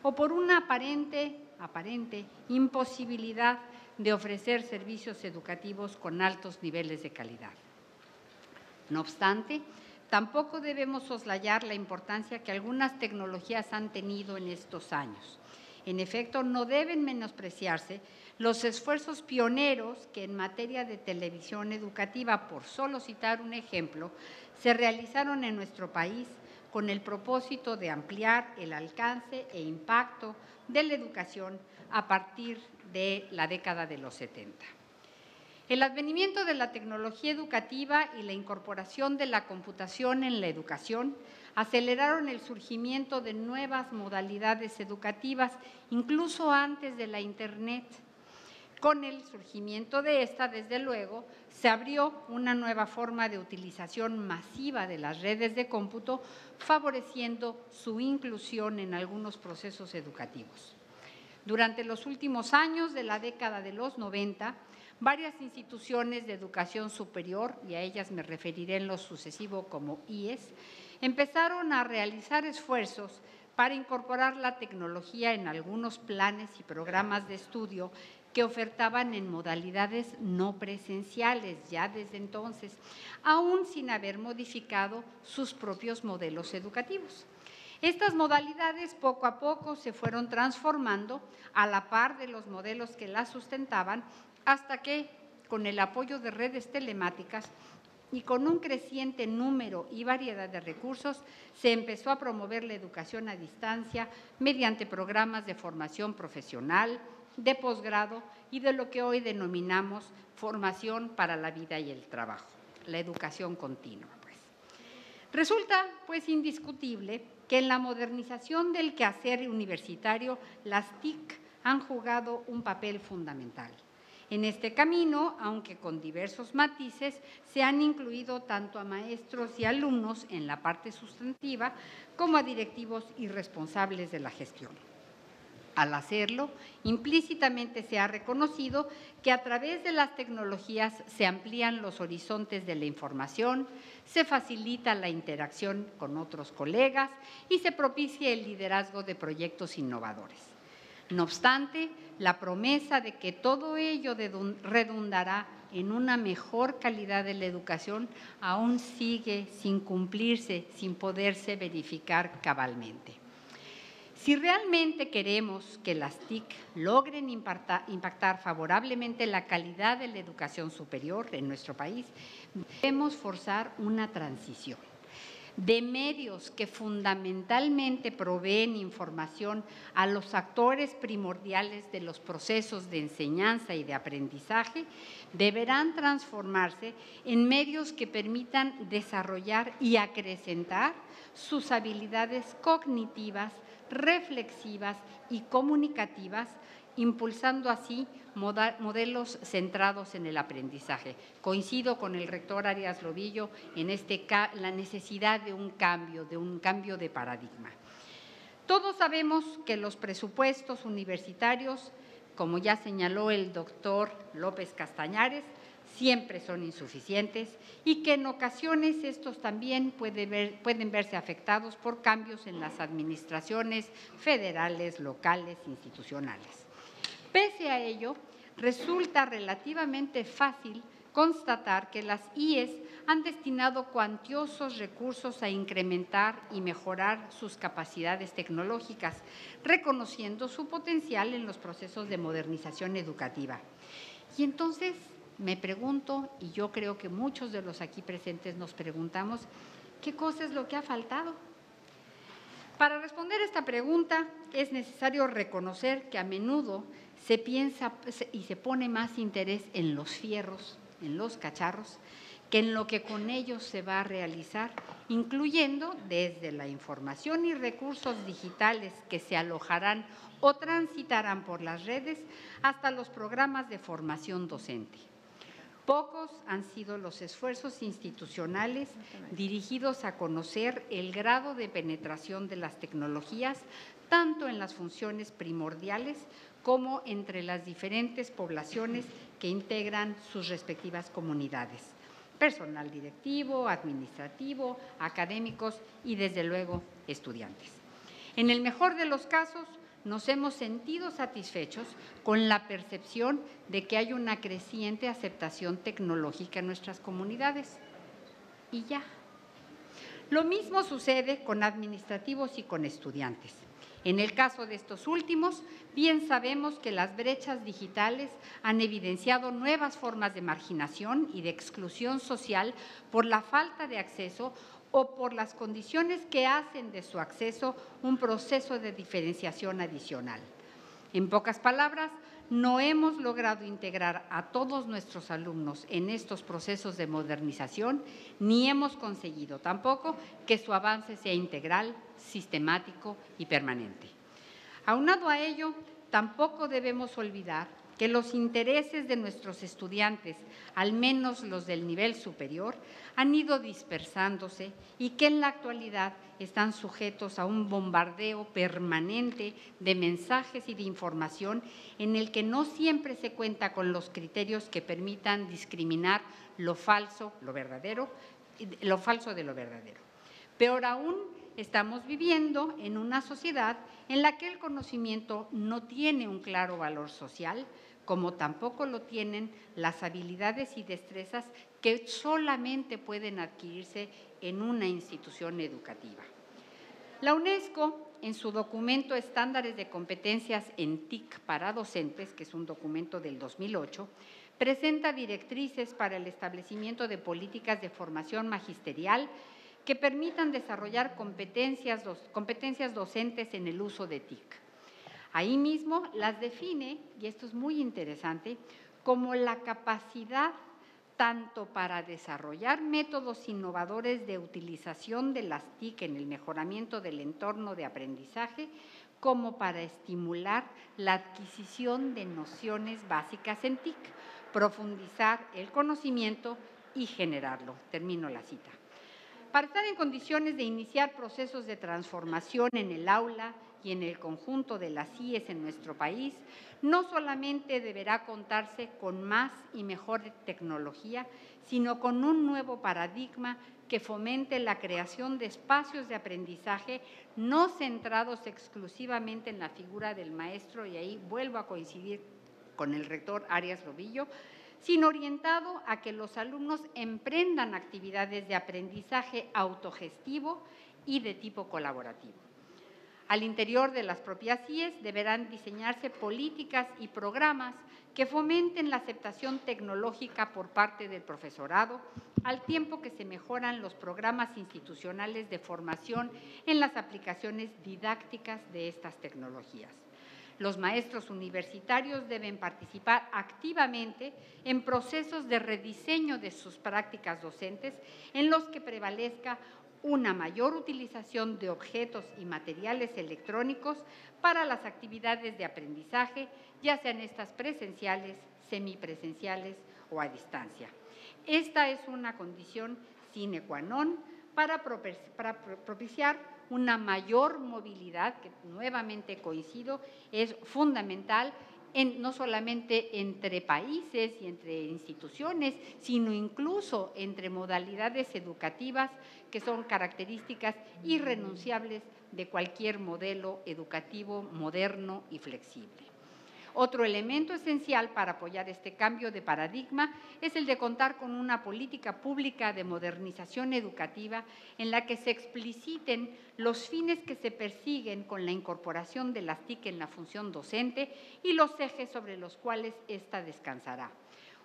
o por una aparente imposibilidad de ofrecer servicios educativos con altos niveles de calidad. No obstante, tampoco debemos soslayar la importancia que algunas tecnologías han tenido en estos años. En efecto, no deben menospreciarse los esfuerzos pioneros que en materia de televisión educativa, por solo citar un ejemplo, se realizaron en nuestro país con el propósito de ampliar el alcance e impacto de la educación a partir de la década de los 70. El advenimiento de la tecnología educativa y la incorporación de la computación en la educación aceleraron el surgimiento de nuevas modalidades educativas, incluso antes de la Internet. Con el surgimiento de esta, desde luego, se abrió una nueva forma de utilización masiva de las redes de cómputo, favoreciendo su inclusión en algunos procesos educativos. Durante los últimos años de la década de los 90, varias instituciones de educación superior, y a ellas me referiré en lo sucesivo como IES, empezaron a realizar esfuerzos para incorporar la tecnología en algunos planes y programas de estudio que ofertaban en modalidades no presenciales ya desde entonces, aún sin haber modificado sus propios modelos educativos. Estas modalidades poco a poco se fueron transformando a la par de los modelos que las sustentaban, hasta que, con el apoyo de redes telemáticas y con un creciente número y variedad de recursos, se empezó a promover la educación a distancia mediante programas de formación profesional, de posgrado y de lo que hoy denominamos formación para la vida y el trabajo, la educación continua. Resulta, pues, indiscutible que en la modernización del quehacer universitario las TIC han jugado un papel fundamental. En este camino, aunque con diversos matices, se han incluido tanto a maestros y alumnos en la parte sustantiva como a directivos y responsables de la gestión. Al hacerlo, implícitamente se ha reconocido que a través de las tecnologías se amplían los horizontes de la información, se facilita la interacción con otros colegas y se propicia el liderazgo de proyectos innovadores. No obstante, la promesa de que todo ello redundará en una mejor calidad de la educación aún sigue sin cumplirse, sin poderse verificar cabalmente. Si realmente queremos que las TIC logren impactar favorablemente la calidad de la educación superior en nuestro país, debemos forzar una transición de medios que fundamentalmente proveen información a los actores primordiales de los procesos de enseñanza y de aprendizaje, deberán transformarse en medios que permitan desarrollar y acrecentar sus habilidades cognitivas, reflexivas y comunicativas, impulsando así modelos centrados en el aprendizaje. Coincido con el rector Arias Lobillo en la necesidad de un cambio de paradigma. Todos sabemos que los presupuestos universitarios, como ya señaló el doctor López Castañares, siempre son insuficientes y que en ocasiones estos también pueden verse afectados por cambios en las administraciones federales, locales, institucionales. Pese a ello, resulta relativamente fácil constatar que las IES han destinado cuantiosos recursos a incrementar y mejorar sus capacidades tecnológicas, reconociendo su potencial en los procesos de modernización educativa. Y entonces me pregunto, y yo creo que muchos de los aquí presentes nos preguntamos, ¿qué cosa es lo que ha faltado? Para responder esta pregunta es necesario reconocer que a menudo se piensa y se pone más interés en los fierros, en los cacharros, que en lo que con ellos se va a realizar, incluyendo desde la información y recursos digitales que se alojarán o transitarán por las redes hasta los programas de formación docente. Pocos han sido los esfuerzos institucionales dirigidos a conocer el grado de penetración de las tecnologías, tanto en las funciones primordiales como entre las diferentes poblaciones que integran sus respectivas comunidades: personal directivo, administrativo, académicos y, desde luego, estudiantes. En el mejor de los casos, nos hemos sentido satisfechos con la percepción de que hay una creciente aceptación tecnológica en nuestras comunidades. Y ya. Lo mismo sucede con administrativos y con estudiantes. En el caso de estos últimos, bien sabemos que las brechas digitales han evidenciado nuevas formas de marginación y de exclusión social por la falta de acceso o por las condiciones que hacen de su acceso un proceso de diferenciación adicional. En pocas palabras, no hemos logrado integrar a todos nuestros alumnos en estos procesos de modernización, ni hemos conseguido tampoco que su avance sea integral, sistemático y permanente. Aunado a ello, tampoco debemos olvidar que los intereses de nuestros estudiantes, al menos los del nivel superior, han ido dispersándose y que en la actualidad están sujetos a un bombardeo permanente de mensajes y de información en el que no siempre se cuenta con los criterios que permitan discriminar lo falso de lo verdadero. Peor aún, estamos viviendo en una sociedad en la que el conocimiento no tiene un claro valor social, como tampoco lo tienen las habilidades y destrezas que solamente pueden adquirirse en una institución educativa. La UNESCO, en su documento Estándares de Competencias en TIC para Docentes, que es un documento del 2008, presenta directrices para el establecimiento de políticas de formación magisterial que permitan desarrollar competencias docentes en el uso de TIC. Ahí mismo las define, y esto es muy interesante, como la capacidad tanto para desarrollar métodos innovadores de utilización de las TIC en el mejoramiento del entorno de aprendizaje, como para estimular la adquisición de nociones básicas en TIC, profundizar el conocimiento y generarlo. Termino la cita. Para estar en condiciones de iniciar procesos de transformación en el aula y en el conjunto de las IES en nuestro país, no solamente deberá contarse con más y mejor tecnología, sino con un nuevo paradigma que fomente la creación de espacios de aprendizaje no centrados exclusivamente en la figura del maestro, y ahí vuelvo a coincidir con el rector Arias Robillo, sino orientado a que los alumnos emprendan actividades de aprendizaje autogestivo y de tipo colaborativo. Al interior de las propias IES deberán diseñarse políticas y programas que fomenten la aceptación tecnológica por parte del profesorado, al tiempo que se mejoran los programas institucionales de formación en las aplicaciones didácticas de estas tecnologías. Los maestros universitarios deben participar activamente en procesos de rediseño de sus prácticas docentes en los que prevalezca una mayor utilización de objetos y materiales electrónicos para las actividades de aprendizaje, ya sean estas presenciales, semipresenciales o a distancia. Esta es una condición sine qua non para propiciar una mayor movilidad, que nuevamente coincido, es fundamental no solamente entre países y entre instituciones, sino incluso entre modalidades educativas que son características irrenunciables de cualquier modelo educativo moderno y flexible. Otro elemento esencial para apoyar este cambio de paradigma es el de contar con una política pública de modernización educativa en la que se expliciten los fines que se persiguen con la incorporación de las TIC en la función docente y los ejes sobre los cuales ésta descansará.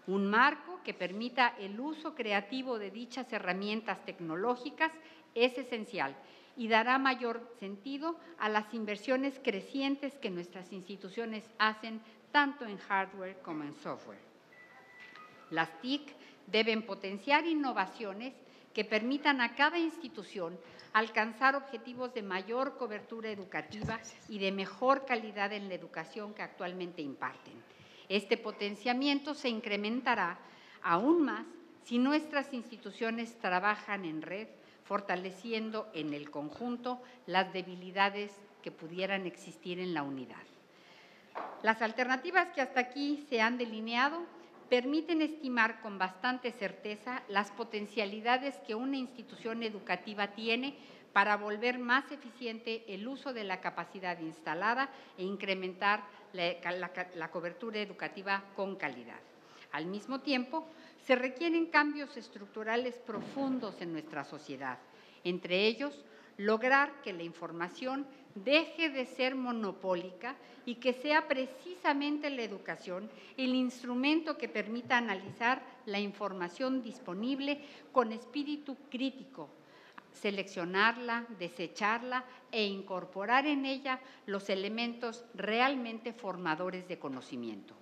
Un marco que permita el uso creativo de dichas herramientas tecnológicas es esencial y dará mayor sentido a las inversiones crecientes que nuestras instituciones hacen tanto en hardware como en software. Las TIC deben potenciar innovaciones que permitan a cada institución alcanzar objetivos de mayor cobertura educativa y de mejor calidad en la educación que actualmente imparten. Este potenciamiento se incrementará aún más si nuestras instituciones trabajan en red, fortaleciendo en el conjunto las debilidades que pudieran existir en la unidad. Las alternativas que hasta aquí se han delineado permiten estimar con bastante certeza las potencialidades que una institución educativa tiene para volver más eficiente el uso de la capacidad instalada e incrementar la cobertura educativa con calidad. Al mismo tiempo, se requieren cambios estructurales profundos en nuestra sociedad, entre ellos, lograr que la información deje de ser monopólica y que sea precisamente la educación el instrumento que permita analizar la información disponible con espíritu crítico, seleccionarla, desecharla e incorporar en ella los elementos realmente formadores de conocimiento.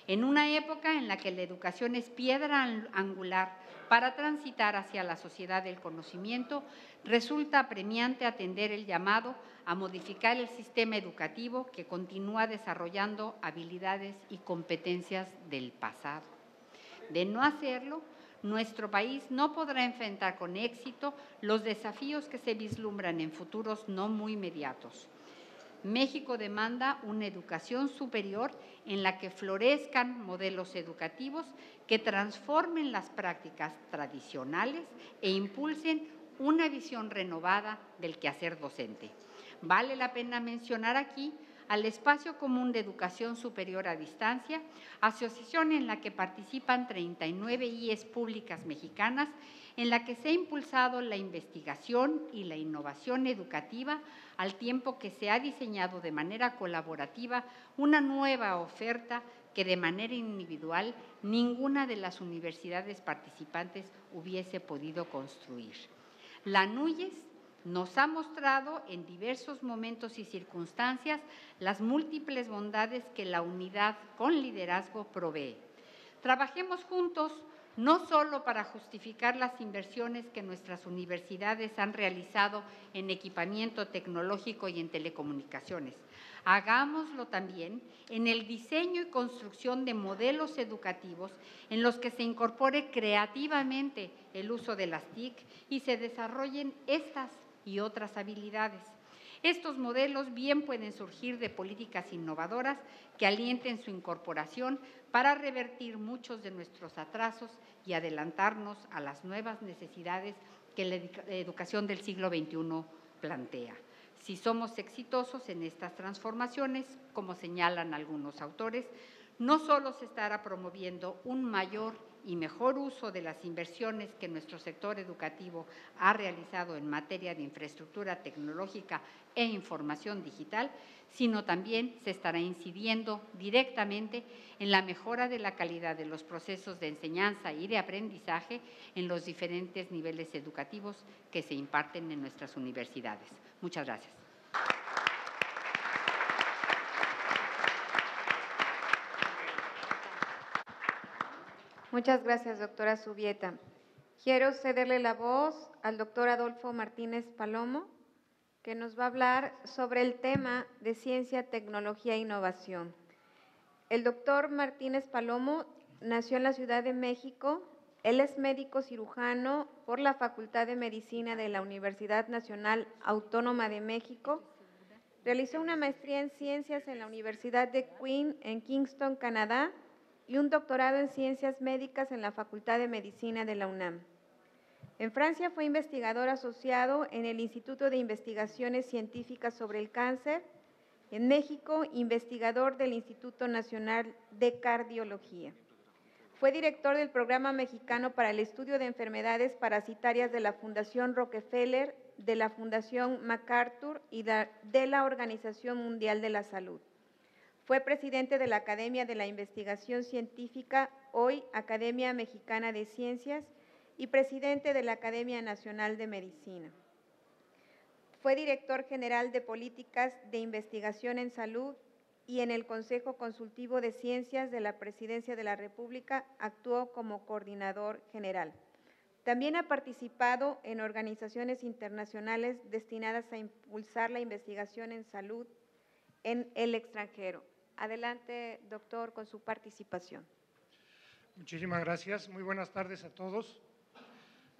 En una época en la que la educación es piedra angular para transitar hacia la sociedad del conocimiento, resulta apremiante atender el llamado a modificar el sistema educativo que continúa desarrollando habilidades y competencias del pasado. De no hacerlo, nuestro país no podrá enfrentar con éxito los desafíos que se vislumbran en futuros no muy inmediatos. México demanda una educación superior en la que florezcan modelos educativos que transformen las prácticas tradicionales e impulsen una visión renovada del quehacer docente. Vale la pena mencionar aquí al Espacio Común de Educación Superior a Distancia, asociación en la que participan 39 IES públicas mexicanas, en la que se ha impulsado la investigación y la innovación educativa, al tiempo que se ha diseñado de manera colaborativa una nueva oferta que de manera individual ninguna de las universidades participantes hubiese podido construir. La NUYES nos ha mostrado en diversos momentos y circunstancias las múltiples bondades que la unidad con liderazgo provee. Trabajemos juntos no solo para justificar las inversiones que nuestras universidades han realizado en equipamiento tecnológico y en telecomunicaciones. Hagámoslo también en el diseño y construcción de modelos educativos en los que se incorpore creativamente el uso de las TIC y se desarrollen estas y otras habilidades. Estos modelos bien pueden surgir de políticas innovadoras que alienten su incorporación para revertir muchos de nuestros atrasos y adelantarnos a las nuevas necesidades que la educación del siglo XXI plantea. Si somos exitosos en estas transformaciones, como señalan algunos autores, no solo se estará promoviendo un mayor y mejor uso de las inversiones que nuestro sector educativo ha realizado en materia de infraestructura tecnológica e información digital, sino también se estará incidiendo directamente en la mejora de la calidad de los procesos de enseñanza y de aprendizaje en los diferentes niveles educativos que se imparten en nuestras universidades. Muchas gracias. Muchas gracias, doctora Zubieta. Quiero cederle la voz al doctor Adolfo Martínez Palomo, que nos va a hablar sobre el tema de ciencia, tecnología e innovación. El doctor Martínez Palomo nació en la Ciudad de México. Él es médico cirujano por la Facultad de Medicina de la Universidad Nacional Autónoma de México. Realizó una maestría en ciencias en la Universidad de Queen en Kingston, Canadá, y un doctorado en ciencias médicas en la Facultad de Medicina de la UNAM. En Francia fue investigador asociado en el Instituto de Investigaciones Científicas sobre el Cáncer. En México, investigador del Instituto Nacional de Cardiología. Fue director del Programa Mexicano para el Estudio de Enfermedades Parasitarias de la Fundación Rockefeller, de la Fundación MacArthur y de la Organización Mundial de la Salud. Fue presidente de la Academia de la Investigación Científica, hoy Academia Mexicana de Ciencias, y presidente de la Academia Nacional de Medicina. Fue director general de Políticas de Investigación en Salud y en el Consejo Consultivo de Ciencias de la Presidencia de la República actuó como coordinador general. También ha participado en organizaciones internacionales destinadas a impulsar la investigación en salud en el extranjero. Adelante, doctor, con su participación. Muchísimas gracias. Muy buenas tardes a todos.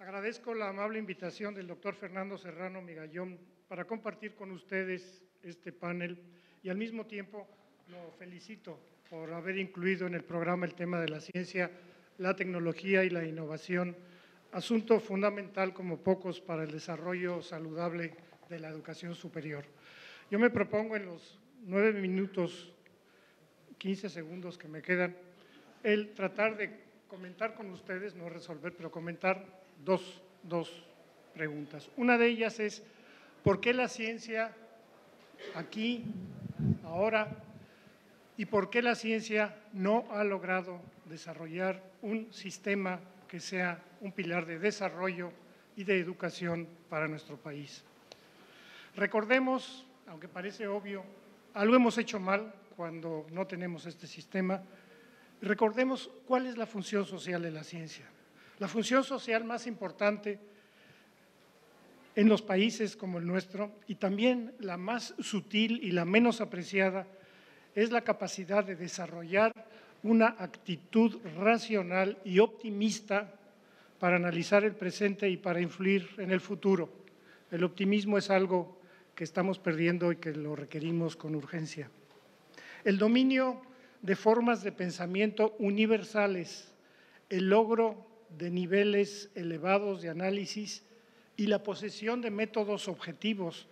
Agradezco la amable invitación del doctor Fernando Serrano Migallón para compartir con ustedes este panel y al mismo tiempo lo felicito por haber incluido en el programa el tema de la ciencia, la tecnología y la innovación, asunto fundamental como pocos para el desarrollo saludable de la educación superior. Yo me propongo en los 9 minutos, 15 segundos que me quedan, el tratar de comentar con ustedes, no resolver, pero comentar dos preguntas. Una de ellas es, ¿por qué la ciencia aquí, ahora, y por qué la ciencia no ha logrado desarrollar un sistema que sea un pilar de desarrollo y de educación para nuestro país? Recordemos, aunque parece obvio, algo hemos hecho mal cuando no tenemos este sistema. Recordemos cuál es la función social de la ciencia. La función social más importante en los países como el nuestro y también la más sutil y la menos apreciada es la capacidad de desarrollar una actitud racional y optimista para analizar el presente y para influir en el futuro. El optimismo es algo que estamos perdiendo y que lo requerimos con urgencia. El dominio de formas de pensamiento universales, el logro de niveles elevados de análisis y la posesión de métodos objetivos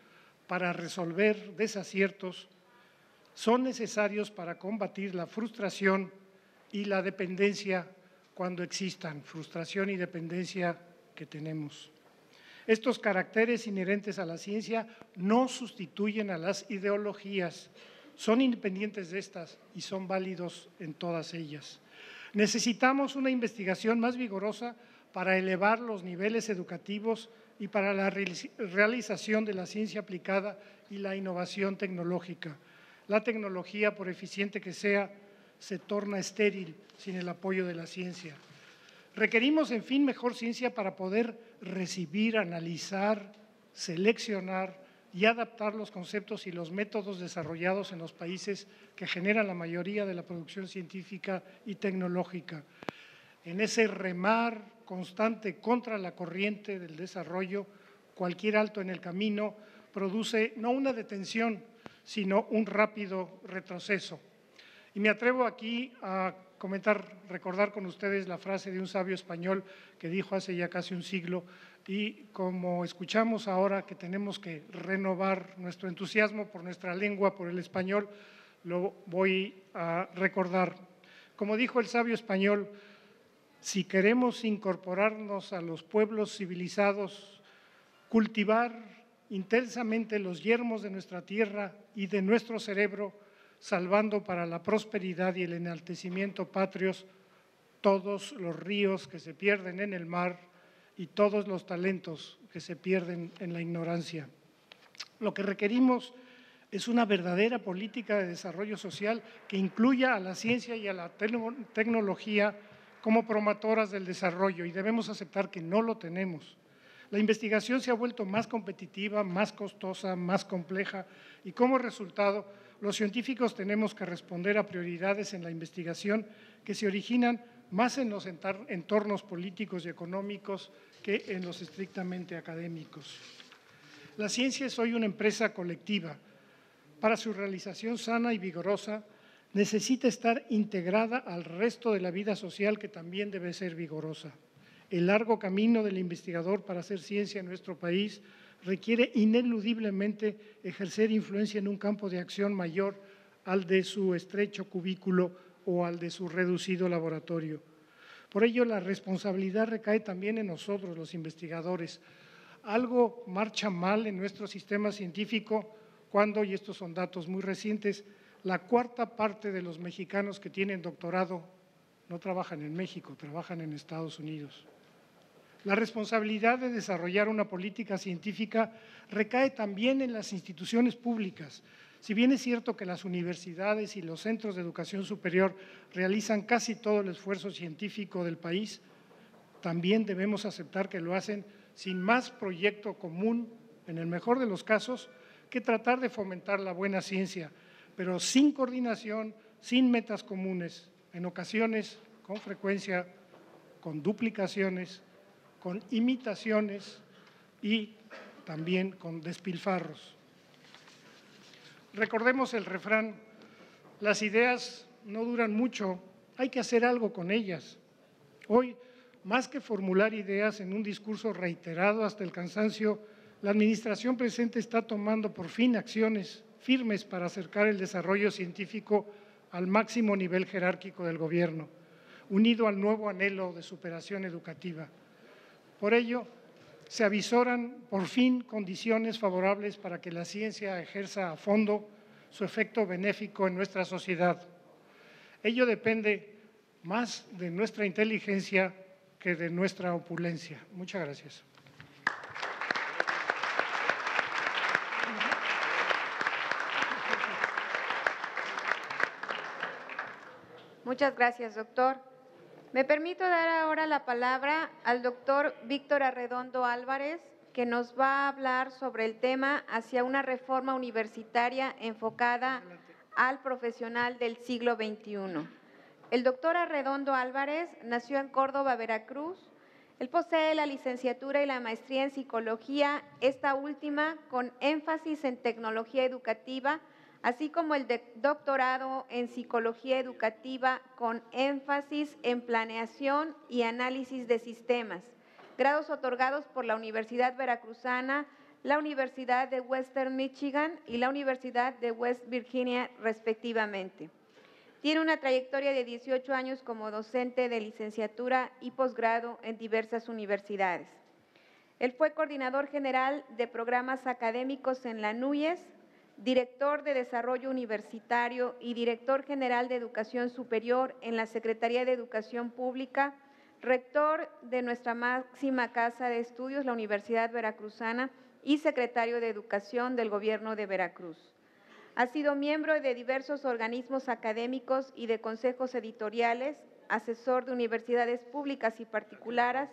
para resolver desaciertos son necesarios para combatir la frustración y la dependencia cuando existan, frustración y dependencia que tenemos. Estos caracteres inherentes a la ciencia no sustituyen a las ideologías, son independientes de estas y son válidos en todas ellas. Necesitamos una investigación más vigorosa para elevar los niveles educativos y para la realización de la ciencia aplicada y la innovación tecnológica. La tecnología, por eficiente que sea, se torna estéril sin el apoyo de la ciencia. Requerimos, en fin, mejor ciencia para poder recibir, analizar, seleccionar y adaptar los conceptos y los métodos desarrollados en los países que generan la mayoría de la producción científica y tecnológica. En ese remar constante contra la corriente del desarrollo, cualquier alto en el camino produce no una detención, sino un rápido retroceso. Y me atrevo aquí a recordar con ustedes la frase de un sabio español que dijo hace ya casi un siglo, y como escuchamos ahora que tenemos que renovar nuestro entusiasmo por nuestra lengua, por el español, lo voy a recordar. Como dijo el sabio español, si queremos incorporarnos a los pueblos civilizados, cultivar intensamente los yermos de nuestra tierra y de nuestro cerebro, salvando para la prosperidad y el enaltecimiento patrios todos los ríos que se pierden en el mar y todos los talentos que se pierden en la ignorancia. Lo que requerimos es una verdadera política de desarrollo social que incluya a la ciencia y a la tecnología como promotoras del desarrollo, y debemos aceptar que no lo tenemos. La investigación se ha vuelto más competitiva, más costosa, más compleja, y como resultado, los científicos tenemos que responder a prioridades en la investigación que se originan más en los entornos políticos y económicos que en los estrictamente académicos. La ciencia es hoy una empresa colectiva. Para su realización sana y vigorosa, necesita estar integrada al resto de la vida social, que también debe ser vigorosa. El largo camino del investigador para hacer ciencia en nuestro país requiere ineludiblemente ejercer influencia en un campo de acción mayor al de su estrecho cubículo o al de su reducido laboratorio. Por ello, la responsabilidad recae también en nosotros, los investigadores. Algo marcha mal en nuestro sistema científico cuando, y estos son datos muy recientes, la cuarta parte de los mexicanos que tienen doctorado no trabajan en México, trabajan en Estados Unidos. La responsabilidad de desarrollar una política científica recae también en las instituciones públicas. Si bien es cierto que las universidades y los centros de educación superior realizan casi todo el esfuerzo científico del país, también debemos aceptar que lo hacen sin más proyecto común, en el mejor de los casos, que tratar de fomentar la buena ciencia, pero sin coordinación, sin metas comunes, en ocasiones, con frecuencia, con duplicaciones, con imitaciones y también con despilfarros. Recordemos el refrán, las ideas no duran mucho, hay que hacer algo con ellas. Hoy, más que formular ideas en un discurso reiterado hasta el cansancio, la administración presente está tomando por fin acciones firmes para acercar el desarrollo científico al máximo nivel jerárquico del gobierno, unido al nuevo anhelo de superación educativa. Por ello, se avisoran por fin condiciones favorables para que la ciencia ejerza a fondo su efecto benéfico en nuestra sociedad. Ello depende más de nuestra inteligencia que de nuestra opulencia. Muchas gracias. Muchas gracias, doctor. Me permito dar ahora la palabra al doctor Víctor Arredondo Álvarez, que nos va a hablar sobre el tema hacia una reforma universitaria enfocada al profesional del siglo XXI. El doctor Arredondo Álvarez nació en Córdoba, Veracruz. Él posee la licenciatura y la maestría en psicología, esta última con énfasis en tecnología educativa, así como el doctorado en psicología educativa con énfasis en planeación y análisis de sistemas, grados otorgados por la Universidad Veracruzana, la Universidad de Western Michigan y la Universidad de West Virginia, respectivamente. Tiene una trayectoria de 18 años como docente de licenciatura y posgrado en diversas universidades. Él fue coordinador general de programas académicos en la NUYES, director de Desarrollo Universitario y director general de Educación Superior en la Secretaría de Educación Pública, rector de nuestra máxima casa de estudios, la Universidad Veracruzana, y secretario de Educación del Gobierno de Veracruz. Ha sido miembro de diversos organismos académicos y de consejos editoriales, asesor de universidades públicas y particulares,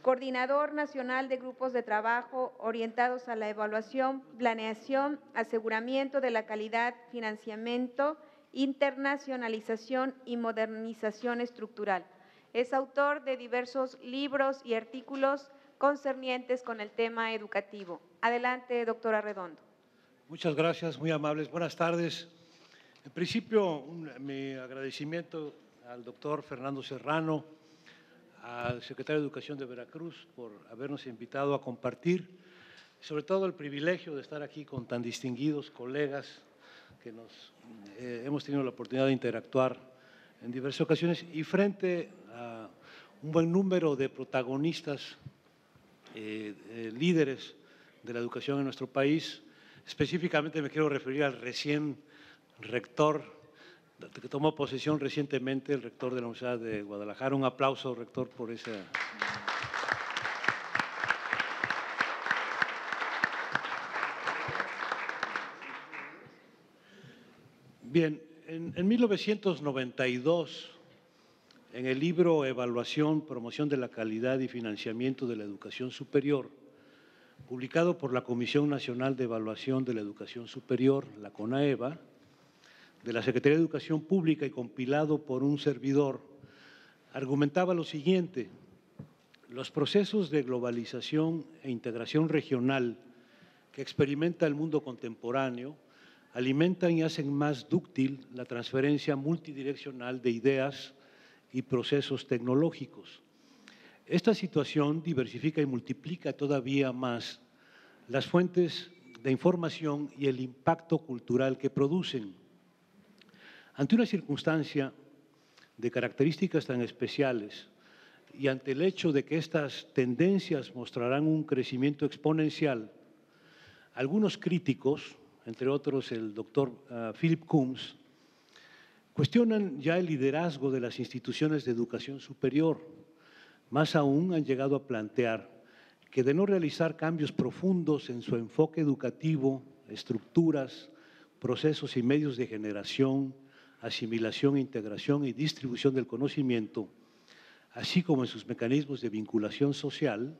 coordinador nacional de grupos de trabajo orientados a la evaluación, planeación, aseguramiento de la calidad, financiamiento, internacionalización y modernización estructural. Es autor de diversos libros y artículos concernientes con el tema educativo. Adelante, doctora Redondo. Muchas gracias, muy amables. Buenas tardes. En principio, mi agradecimiento al doctor Fernando Serrano, al secretario de Educación de Veracruz, por habernos invitado a compartir, sobre todo el privilegio de estar aquí con tan distinguidos colegas que hemos tenido la oportunidad de interactuar en diversas ocasiones y frente a un buen número de protagonistas, líderes de la educación en nuestro país. Específicamente me quiero referir al recién rector, que tomó posesión recientemente, el rector de la Universidad de Guadalajara. Un aplauso, rector, por esa… Bien, en 1992, en el libro Evaluación, Promoción de la Calidad y Financiamiento de la Educación Superior, publicado por la Comisión Nacional de Evaluación de la Educación Superior, la CONAEVA, de la Secretaría de Educación Pública y compilado por un servidor, argumentaba lo siguiente: los procesos de globalización e integración regional que experimenta el mundo contemporáneo alimentan y hacen más dúctil la transferencia multidireccional de ideas y procesos tecnológicos. Esta situación diversifica y multiplica todavía más las fuentes de información y el impacto cultural que producen. Ante una circunstancia de características tan especiales y ante el hecho de que estas tendencias mostrarán un crecimiento exponencial, algunos críticos, entre otros el doctor Philip Coombs, cuestionan ya el liderazgo de las instituciones de educación superior. Más aún, han llegado a plantear que de no realizar cambios profundos en su enfoque educativo, estructuras, procesos y medios de generación, asimilación, integración y distribución del conocimiento, así como en sus mecanismos de vinculación social,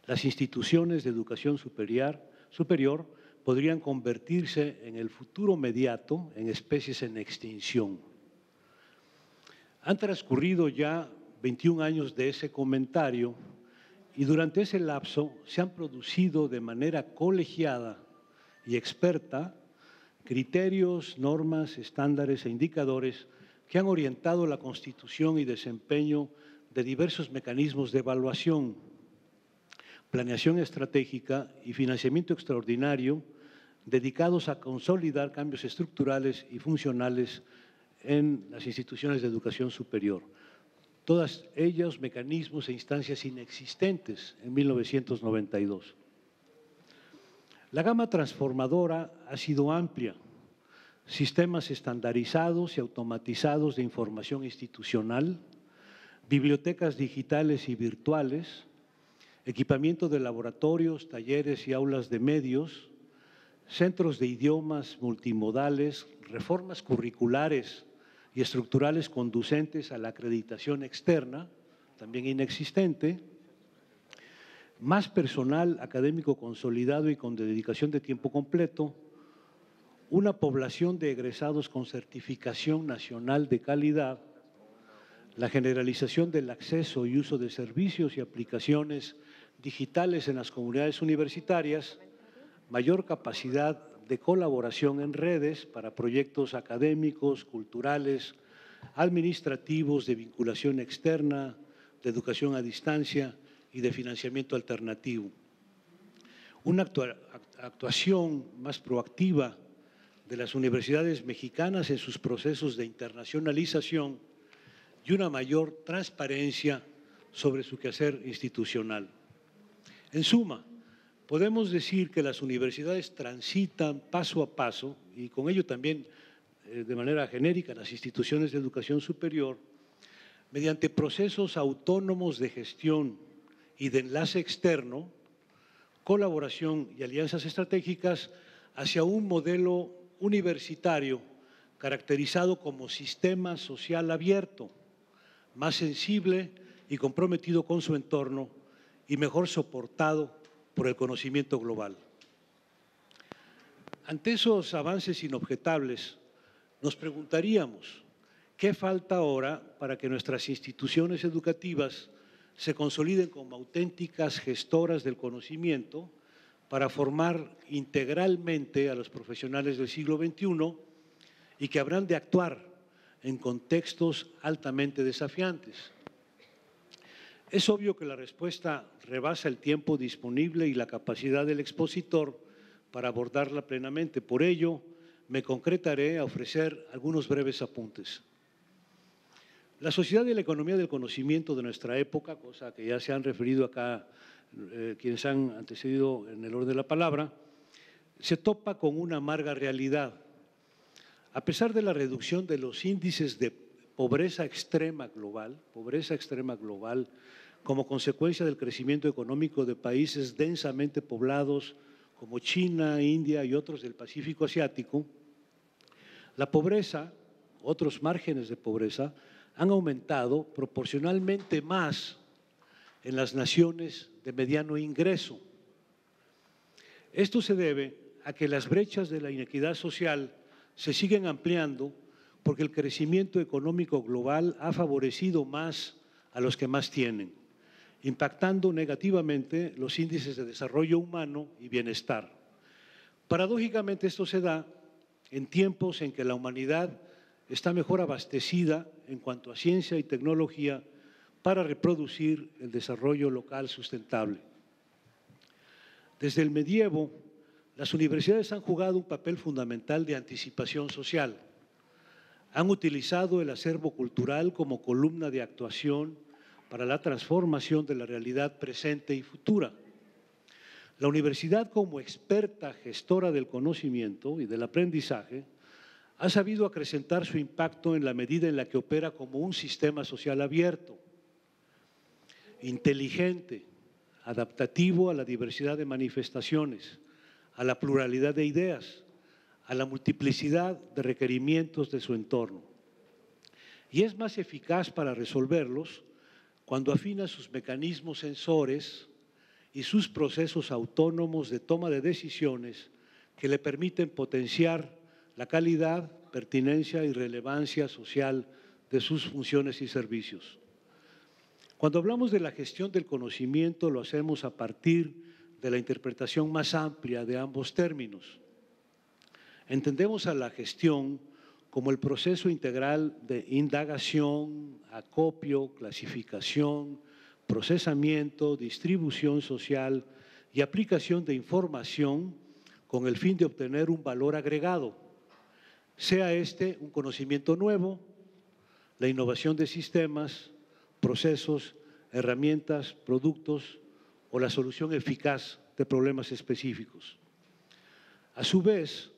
las instituciones de educación superior podrían convertirse en el futuro inmediato en especies en extinción. Han transcurrido ya 21 años de ese comentario y durante ese lapso se han producido de manera colegiada y experta criterios, normas, estándares e indicadores que han orientado la constitución y desempeño de diversos mecanismos de evaluación, planeación estratégica y financiamiento extraordinario dedicados a consolidar cambios estructurales y funcionales en las instituciones de educación superior. Todas ellas mecanismos e instancias inexistentes en 1992. La gama transformadora ha sido amplia. Sistemas estandarizados y automatizados de información institucional, bibliotecas digitales y virtuales, equipamiento de laboratorios, talleres y aulas de medios, centros de idiomas multimodales, reformas curriculares y estructurales conducentes a la acreditación externa, también inexistente, más personal académico consolidado y con dedicación de tiempo completo, una población de egresados con certificación nacional de calidad, la generalización del acceso y uso de servicios y aplicaciones digitales en las comunidades universitarias, mayor capacidad de colaboración en redes para proyectos académicos, culturales, administrativos, de vinculación externa, de educación a distancia y de financiamiento alternativo. Una actuación más proactiva de las universidades mexicanas en sus procesos de internacionalización y una mayor transparencia sobre su quehacer institucional. En suma, podemos decir que las universidades transitan paso a paso, y con ello también de manera genérica las instituciones de educación superior, mediante procesos autónomos de gestión y de enlace externo, colaboración y alianzas estratégicas hacia un modelo universitario caracterizado como sistema social abierto, más sensible y comprometido con su entorno y mejor soportado por el conocimiento global. Ante esos avances inobjetables, nos preguntaríamos, ¿qué falta ahora para que nuestras instituciones educativas se consoliden como auténticas gestoras del conocimiento para formar integralmente a los profesionales del siglo XXI y que habrán de actuar en contextos altamente desafiantes? Es obvio que la respuesta rebasa el tiempo disponible y la capacidad del expositor para abordarla plenamente. Por ello, me concretaré a ofrecer algunos breves apuntes. La sociedad y la economía del conocimiento de nuestra época, cosa que ya se han referido acá quienes han antecedido en el orden de la palabra, se topa con una amarga realidad. A pesar de la reducción de los índices de pobreza extrema global, como consecuencia del crecimiento económico de países densamente poblados como China, India y otros del Pacífico Asiático, la pobreza, otros márgenes de pobreza, han aumentado proporcionalmente más en las naciones de mediano ingreso. Esto se debe a que las brechas de la inequidad social se siguen ampliando porque el crecimiento económico global ha favorecido más a los que más tienen, impactando negativamente los índices de desarrollo humano y bienestar. Paradójicamente, esto se da en tiempos en que la humanidad está mejor abastecida en cuanto a ciencia y tecnología para reproducir el desarrollo local sustentable. Desde el medievo, las universidades han jugado un papel fundamental de anticipación social. Han utilizado el acervo cultural como columna de actuación para la transformación de la realidad presente y futura. La universidad, como experta gestora del conocimiento y del aprendizaje, ha sabido acrecentar su impacto en la medida en la que opera como un sistema social abierto, inteligente, adaptativo a la diversidad de manifestaciones, a la pluralidad de ideas, a la multiplicidad de requerimientos de su entorno. Y es más eficaz para resolverlos cuando afina sus mecanismos sensores y sus procesos autónomos de toma de decisiones que le permiten potenciar la calidad, pertinencia y relevancia social de sus funciones y servicios. Cuando hablamos de la gestión del conocimiento, lo hacemos a partir de la interpretación más amplia de ambos términos. Entendemos a la gestión como el proceso integral de indagación, acopio, clasificación, procesamiento, distribución social y aplicación de información con el fin de obtener un valor agregado, sea este un conocimiento nuevo, la innovación de sistemas, procesos, herramientas, productos o la solución eficaz de problemas específicos. A su vez,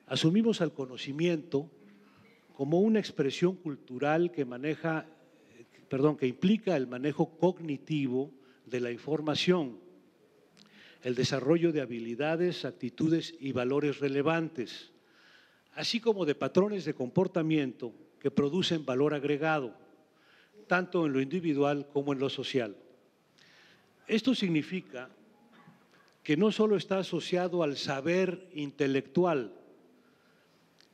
asumimos al conocimiento como una expresión cultural que implica el manejo cognitivo de la información, el desarrollo de habilidades, actitudes y valores relevantes, así como de patrones de comportamiento que producen valor agregado, tanto en lo individual como en lo social. Esto significa que no solo está asociado al saber intelectual,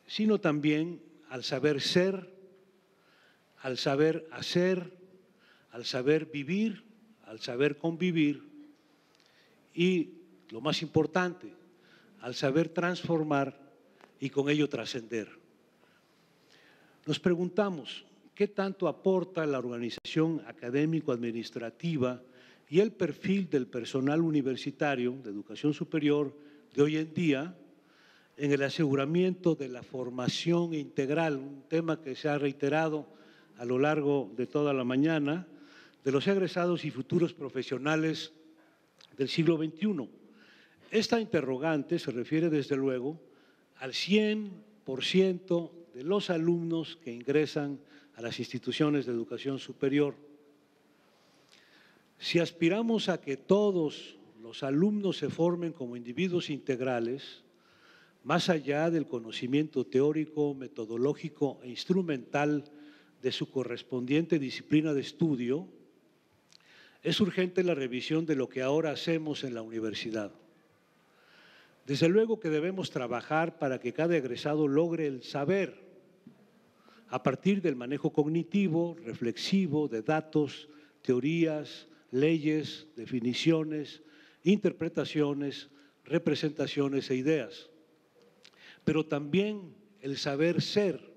sino también al saber ser, al saber hacer, al saber vivir, al saber convivir y, lo más importante, al saber transformar y con ello trascender. Nos preguntamos, ¿qué tanto aporta la organización académico-administrativa y el perfil del personal universitario de educación superior de hoy en día en el aseguramiento de la formación integral, un tema que se ha reiterado a lo largo de toda la mañana, de los egresados y futuros profesionales del siglo XXI? Esta interrogante se refiere desde luego al 100% de los alumnos que ingresan a las instituciones de educación superior. Si aspiramos a que todos los alumnos se formen como individuos integrales, más allá del conocimiento teórico, metodológico e instrumental de su correspondiente disciplina de estudio, es urgente la revisión de lo que ahora hacemos en la universidad. Desde luego que debemos trabajar para que cada egresado logre el saber a partir del manejo cognitivo, reflexivo de datos, teorías, leyes, definiciones, interpretaciones, representaciones e ideas. Pero también el saber ser,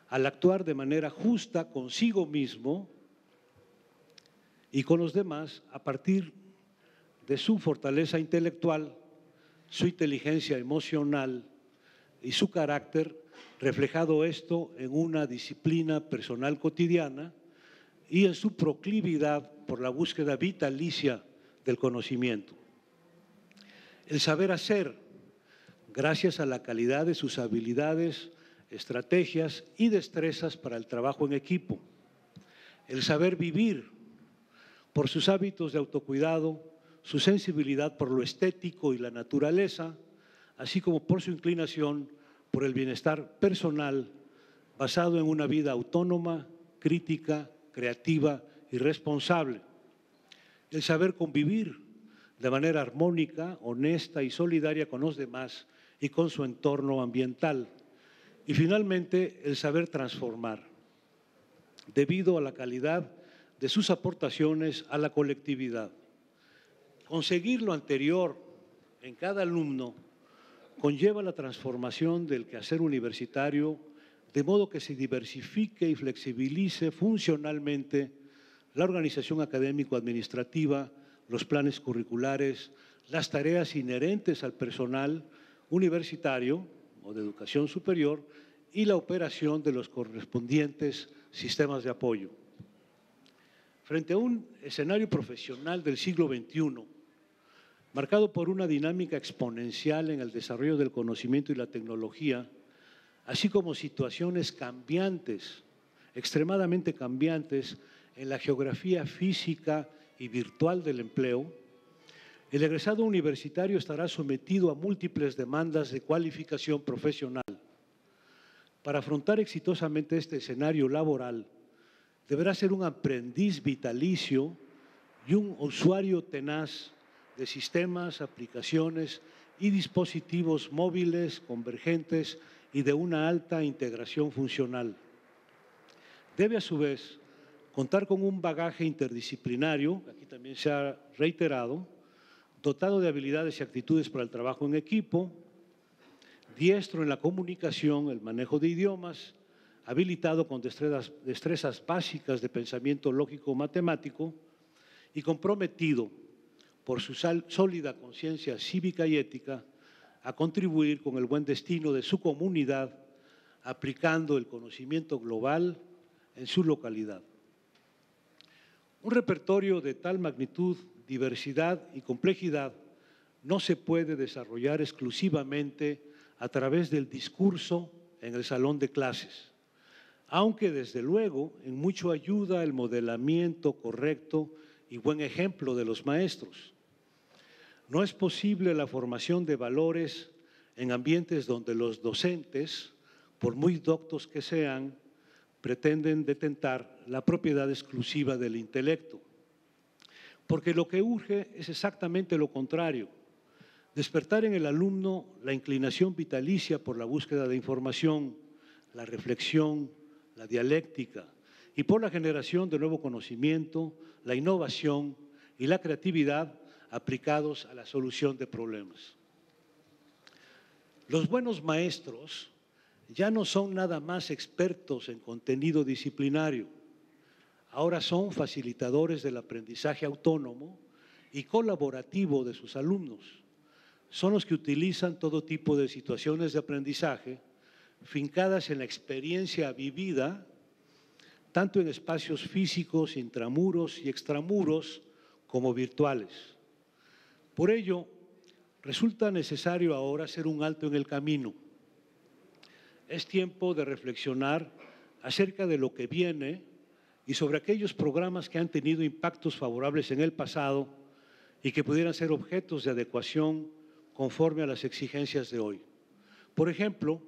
al actuar de manera justa consigo mismo y con los demás a partir de su fortaleza intelectual, su inteligencia emocional y su carácter, reflejado esto en una disciplina personal cotidiana y en su proclividad por la búsqueda vitalicia del conocimiento. El saber hacer, gracias a la calidad de sus habilidades, estrategias y destrezas para el trabajo en equipo. El saber vivir, por sus hábitos de autocuidado, su sensibilidad por lo estético y la naturaleza, así como por su inclinación por el bienestar personal, basado en una vida autónoma, crítica, creativa y responsable. El saber convivir de manera armónica, honesta y solidaria con los demás y con su entorno ambiental. Y finalmente, el saber transformar, debido a la calidad de sus aportaciones a la colectividad. Conseguir lo anterior en cada alumno conlleva la transformación del quehacer universitario, de modo que se diversifique y flexibilice funcionalmente la organización académico-administrativa, los planes curriculares, las tareas inherentes al personal universitario o de educación superior y la operación de los correspondientes sistemas de apoyo. Frente a un escenario profesional del siglo XXI, marcado por una dinámica exponencial en el desarrollo del conocimiento y la tecnología, así como situaciones cambiantes, extremadamente cambiantes en la geografía física y virtual del empleo, el egresado universitario estará sometido a múltiples demandas de cualificación profesional. Para afrontar exitosamente este escenario laboral, deberá ser un aprendiz vitalicio y un usuario tenaz de sistemas, aplicaciones y dispositivos móviles convergentes y de una alta integración funcional. Debe, a su vez, contar con un bagaje interdisciplinario, aquí también se ha reiterado, dotado de habilidades y actitudes para el trabajo en equipo, diestro en la comunicación, el manejo de idiomas, habilitado con destrezas básicas de pensamiento lógico-matemático y comprometido por su sólida conciencia cívica y ética a contribuir con el buen destino de su comunidad, aplicando el conocimiento global en su localidad. Un repertorio de tal magnitud, diversidad y complejidad no se puede desarrollar exclusivamente a través del discurso en el salón de clases, aunque desde luego en mucho ayuda el modelamiento correcto y buen ejemplo de los maestros. No es posible la formación de valores en ambientes donde los docentes, por muy doctos que sean, pretenden detentar la propiedad exclusiva del intelecto. Porque lo que urge es exactamente lo contrario, despertar en el alumno la inclinación vitalicia por la búsqueda de información, la reflexión, la dialéctica y por la generación de nuevo conocimiento, la innovación y la creatividad aplicados a la solución de problemas. Los buenos maestros ya no son nada más expertos en contenido disciplinario, ahora son facilitadores del aprendizaje autónomo y colaborativo de sus alumnos. Son los que utilizan todo tipo de situaciones de aprendizaje fincadas en la experiencia vivida, tanto en espacios físicos, intramuros y extramuros, como virtuales. Por ello, resulta necesario ahora hacer un alto en el camino. Es tiempo de reflexionar acerca de lo que viene y sobre aquellos programas que han tenido impactos favorables en el pasado y que pudieran ser objetos de adecuación conforme a las exigencias de hoy. Por ejemplo,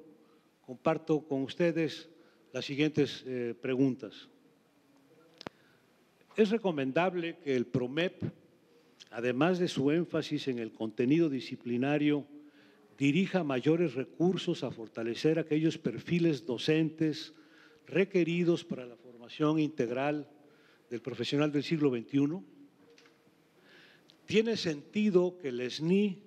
comparto con ustedes las siguientes preguntas. Es recomendable que el PROMEP, además de su énfasis en el contenido disciplinario, dirija mayores recursos a fortalecer aquellos perfiles docentes requeridos para la formación integral del profesional del siglo XXI. ¿Tiene sentido que el SNI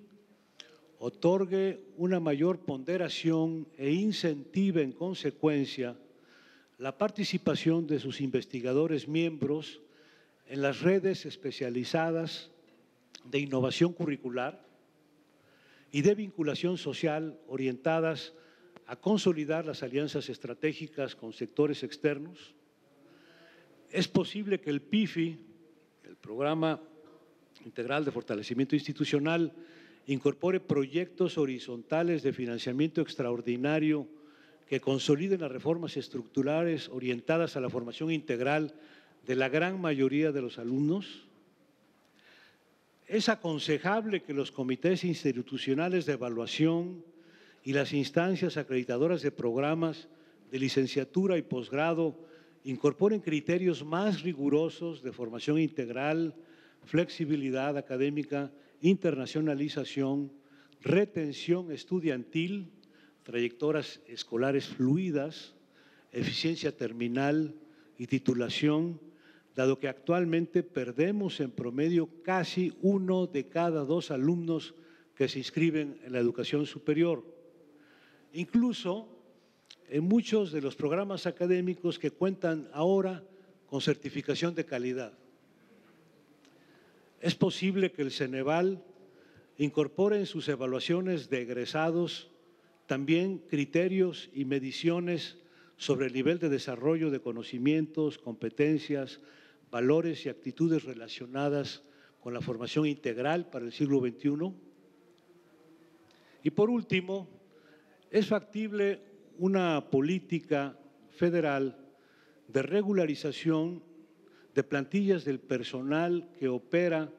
otorgue una mayor ponderación e incentive en consecuencia la participación de sus investigadores miembros en las redes especializadas de innovación curricular y de vinculación social orientadas a consolidar las alianzas estratégicas con sectores externos? Es posible que el PIFI, el Programa Integral de Fortalecimiento Institucional, incorpore proyectos horizontales de financiamiento extraordinario que consoliden las reformas estructurales orientadas a la formación integral de la gran mayoría de los alumnos. Es aconsejable que los comités institucionales de evaluación y las instancias acreditadoras de programas de licenciatura y posgrado incorporen criterios más rigurosos de formación integral, flexibilidad académica, internacionalización, retención estudiantil, trayectorias escolares fluidas, eficiencia terminal y titulación, dado que actualmente perdemos en promedio casi 1 de cada 2 alumnos que se inscriben en la educación superior. Incluso en muchos de los programas académicos que cuentan ahora con certificación de calidad. Es posible que el Ceneval incorpore en sus evaluaciones de egresados también criterios y mediciones sobre el nivel de desarrollo de conocimientos, competencias, valores y actitudes relacionadas con la formación integral para el siglo XXI. Y por último, es factible una política federal de regularización de plantillas del personal que opera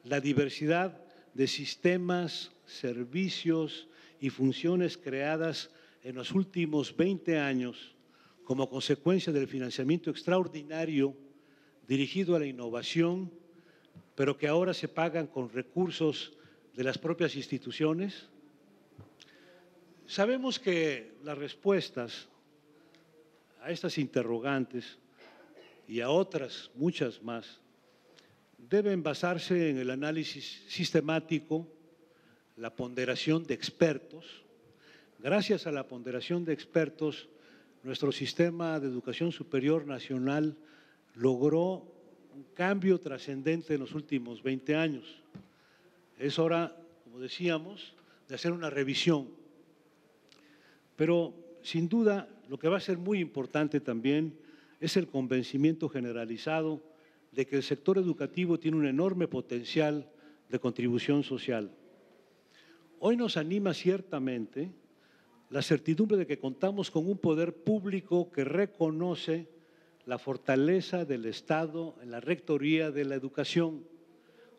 la diversidad de sistemas, servicios y funciones creadas en los últimos 20 años como consecuencia del financiamiento extraordinario dirigido a la innovación, pero que ahora se pagan con recursos de las propias instituciones. Sabemos que las respuestas a estas interrogantes y a otras, muchas más, deben basarse en el análisis sistemático, la ponderación de expertos. Gracias a la ponderación de expertos, nuestro sistema de educación superior nacional logró un cambio trascendente en los últimos 20 años. Es hora, como decíamos, de hacer una revisión. Pero, sin duda, lo que va a ser muy importante también es el convencimiento generalizado de que el sector educativo tiene un enorme potencial de contribución social. Hoy nos anima ciertamente la certidumbre de que contamos con un poder público que reconoce la fortaleza del Estado en la rectoría de la educación,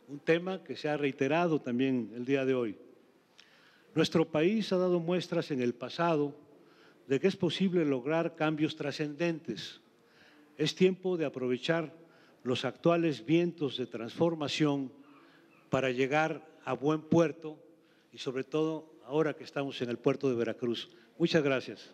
un tema que se ha reiterado también el día de hoy. Nuestro país ha dado muestras en el pasado de que es posible lograr cambios trascendentes. Es tiempo de aprovechar los actuales vientos de transformación para llegar a buen puerto y sobre todo ahora que estamos en el puerto de Veracruz. Muchas gracias.